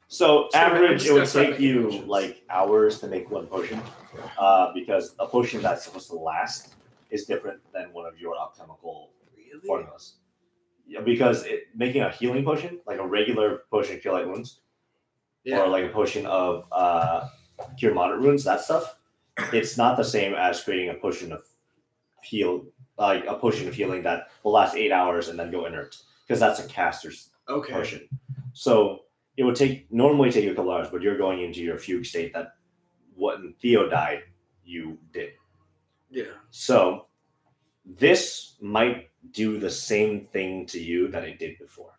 So Sure, man, I'm average, just it would gonna start take making you potions. like hours to make one potion, because a potion that's supposed to last is different than one of your alchemical formulas. Yeah, because making a healing potion, like a regular potion of cure light wounds, or like a potion of cure moderate wounds, that stuff, it's not the same as creating a potion of a potion of healing that will last 8 hours and then go inert, because that's a caster's Okay. potion. So it would normally take you a couple hours, but you're going into your fugue state that when Theo died, you did. Yeah. So this might do the same thing to you that it did before,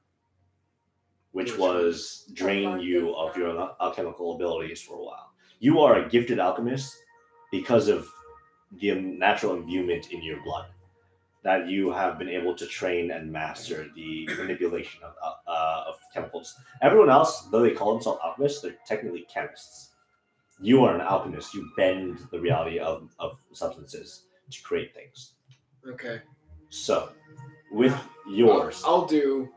which Which was drain you of your alchemical abilities for a while. You are a gifted alchemist because of the natural imbuement in your blood that you have been able to train and master the manipulation of chemicals. Everyone else, though they call themselves alchemists, they're technically chemists. You are an alchemist. You bend the reality of substances to create things. Okay. So, with yours, I'll do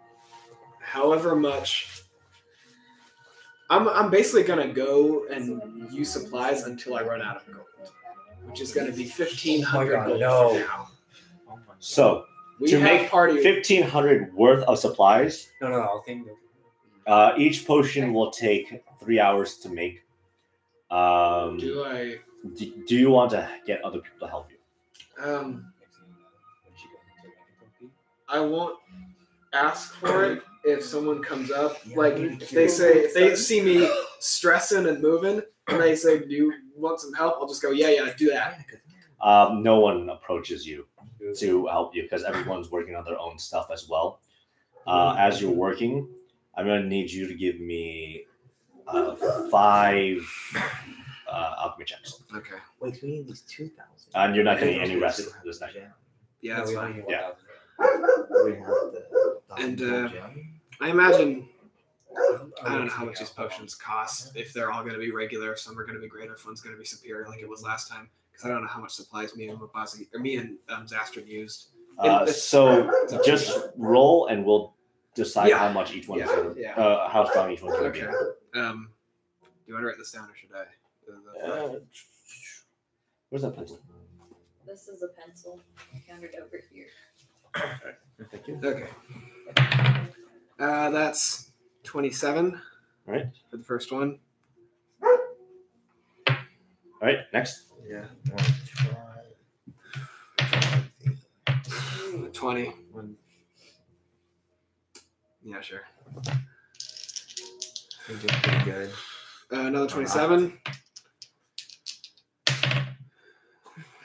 however much. I'm basically gonna go and use supplies until I run out of gold, which is gonna be 1,500 God, gold no. for now. so We to have make party. 1,500 worth of supplies, No, I'll think. each potion will take 3 hours to make. Do I? Do you want to get other people to help you? I won't ask for it if someone comes up. Like if they see me stressing and moving, and they say, "Do you want some help?" I'll just go, "Yeah, do that." No one approaches you to help you because everyone's working on their own stuff as well. As you're working, I'm going to need you to give me 5 alchemy checks. Okay. Wait, we need these 2,000. And you're not getting any rest this night. Yeah, that's fine. Yeah. We have the And, gem. I imagine. I don't know how much these potions cost. If they're all going to be regular, if some are going to be greater, if one's going to be superior, like it was last time. Because I don't know how much supplies me and Zastrin used. So just roll, and we'll decide how much each one is. Yeah. How strong each one's going to Okay. Do you want to write this down, or should I? be? Where's that pencil? This is a pencil. I found it over here. Thank you. Okay. That's 27. All right. For the first one. All right. Next. Yeah. 20. Yeah, sure. You're doing pretty good. Another 27.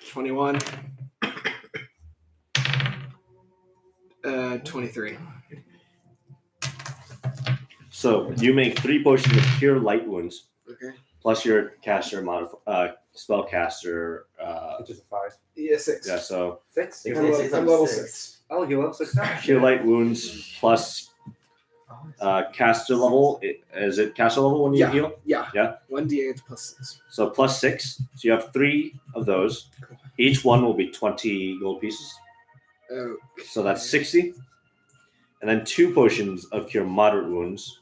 21. 23. So you make 3 potions of cure light wounds, Okay. plus your caster spellcaster. Which is a 5. Yeah, 6. Yeah. So 6? I'm level 6. Oh, you level 6 now? cure light wounds plus caster level. Is it caster level when you heal? Yeah. Yeah. 1d8 plus 6. So plus 6. So you have 3 of those. Each one will be 20 gold pieces. Oh. So that's 60. And then 2 potions of cure moderate wounds.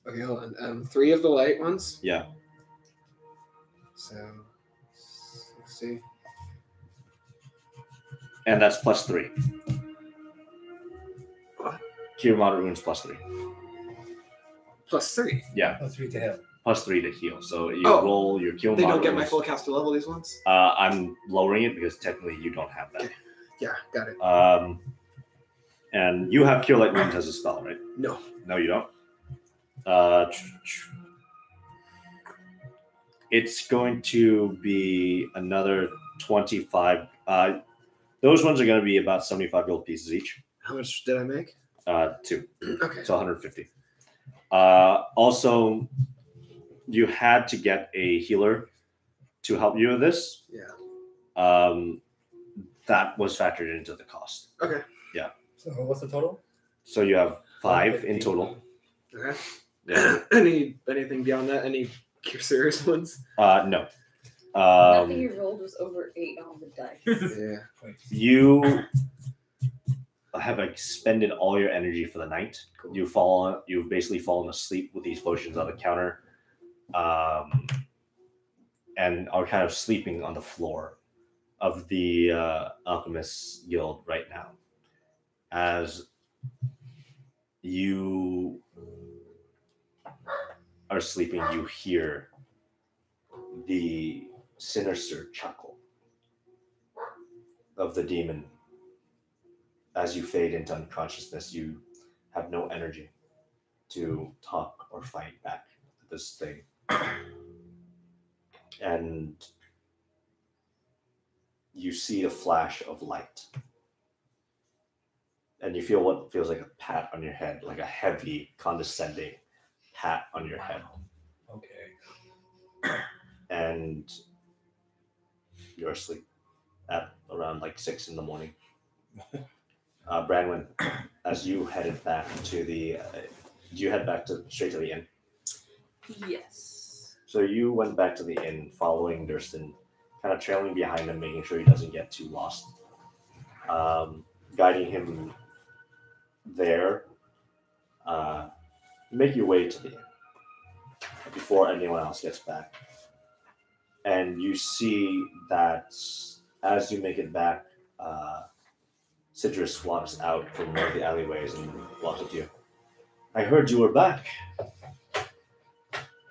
Okay, hold on. 3 of the light ones. Yeah. So 60. And that's plus 3. What? Cure moderate wounds plus 3. +3. That's 3 to him. +3 to heal. So you Oh, roll your kill They don't get my models. full caster level, these ones? I'm lowering it because technically you don't have that. Yeah, got it. And you have Cure Light Wounds as a spell, right? No. No, you don't. It's going to be another 25. Those ones are going to be about 75 gold pieces each. How much did I make? 2. Okay. So 150. Also, you had to get a healer to help you with this. Yeah. That was factored into the cost. Okay. Yeah. So what's the total? So you have 5 in 150. total. Okay. Yeah. Anything beyond that? Any serious ones? No. Nothing you rolled was over 8 on the dice. Yeah. You have expended all your energy for the night. Cool. You've basically fallen asleep with these potions on the counter, and are kind of sleeping on the floor of the Alchemists Guild right now. As you are sleeping, you hear the sinister chuckle of the demon. As you fade into unconsciousness, you have no energy to talk or fight back to this thing. And you see a flash of light. And you feel what feels like a pat on your head, like a heavy, condescending pat on your head. Okay. And you're asleep at around like 6 in the morning. Branwen, as you headed back to the, you head back to straight to the inn. Yes. So you went back to the inn, following Durston, kind of trailing behind him, making sure he doesn't get too lost, guiding him there. Make your way to the inn before anyone else gets back, and you see that as you make it back, Citrus walks out from one of the alleyways and walks up to you. I heard you were back.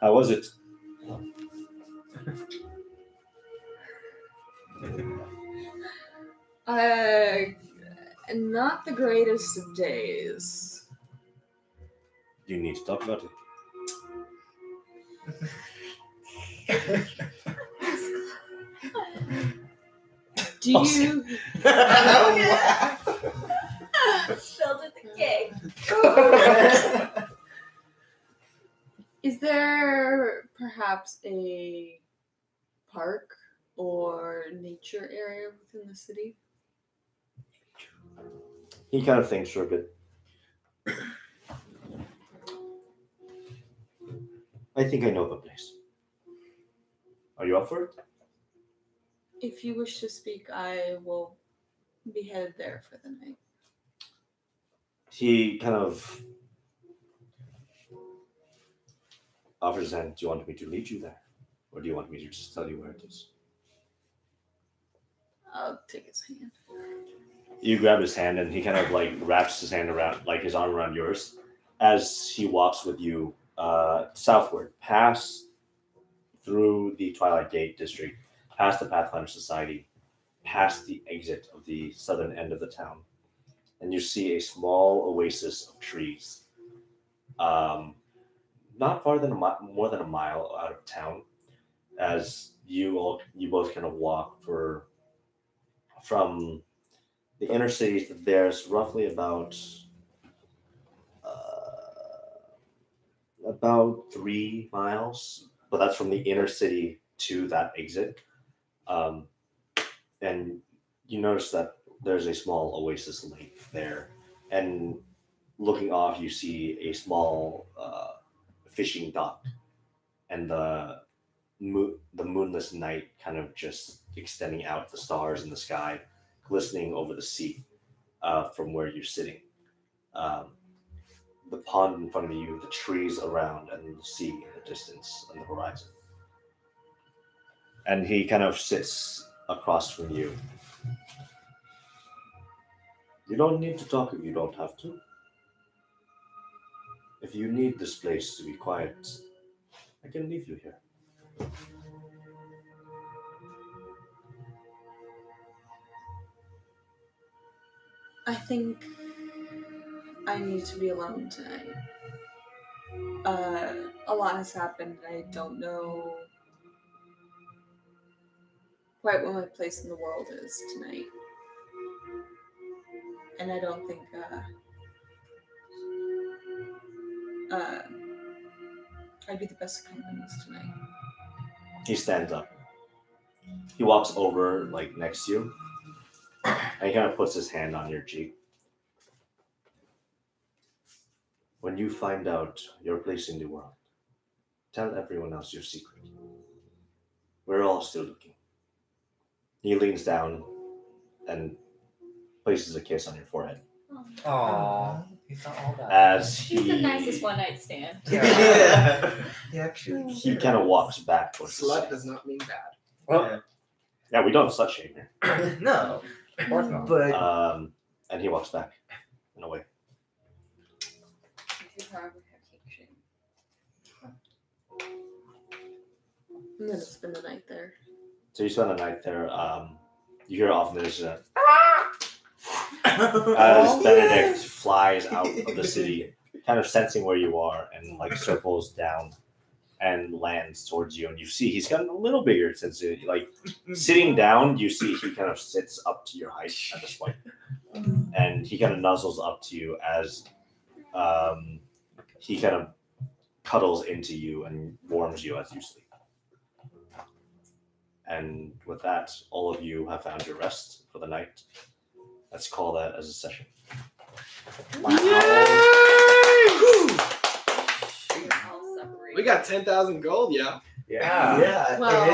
How was it? Not the greatest of days. You need to talk about it. Do you? Spelled with a K. Is there perhaps a park or nature area within the city? He kind of thinks for a bit. I think I know of a place. Are you up for it? If you wish to speak, I will be headed there for the night. He kind of offers his hand. Do you want me to lead you there? Or do you want me to just tell you where it is? I'll take his hand. You grab his hand and he kind of like wraps his hand around, like his arm around yours, as he walks with you southward, past through the Twilight Gate district, past the Pathfinder Society, past the exit of the southern end of the town. And you see a small oasis of trees, not farther than more than a mile out of town, as you both kind of walk from the inner city. There's roughly about 3 miles, but that's from the inner city to that exit. And you notice that there's a small oasis lake there, and looking off, you see a small fishing dock, and the moonless night kind of just extending out, the stars in the sky glistening over the sea from where you're sitting. The pond in front of you, the trees around, and the sea in the distance on the horizon. And he kind of sits across from you. You don't need to talk if you don't have to. If you need this place to be quiet, I can leave you here. I think I need to be alone tonight. A lot has happened. I don't know quite what my place in the world is tonight. And I don't think I'd be the best of companies tonight. He stands up. He walks over, like, next to you, and he kind of puts his hand on your cheek. When you find out your place in the world, tell everyone else your secret. We're all still looking. He leans down and places a kiss on your forehead. Aww. He's not all that. As He's the he nicest one night stand. Yeah. He actually. he kind of walks back towards the Slut side. does not mean bad. Well, Yeah, we don't have slut shame here. No. of course not. But And he walks back and away. I'm gonna spend the night there. So you spend the night there. You hear often there's as Benedict flies out of the city, kind of sensing where you are, and like circles down and lands towards you. And you see he's gotten a little bigger since like sitting down. You see he kind of sits up to your height at this point, and he kind of nuzzles up to you as he kind of cuddles into you and warms you as you sleep. And with that, all of you have found your rest for the night. Let's call that as a session. Wow. I'll separate. We got 10,000 gold, yeah. Yeah. yeah. Well,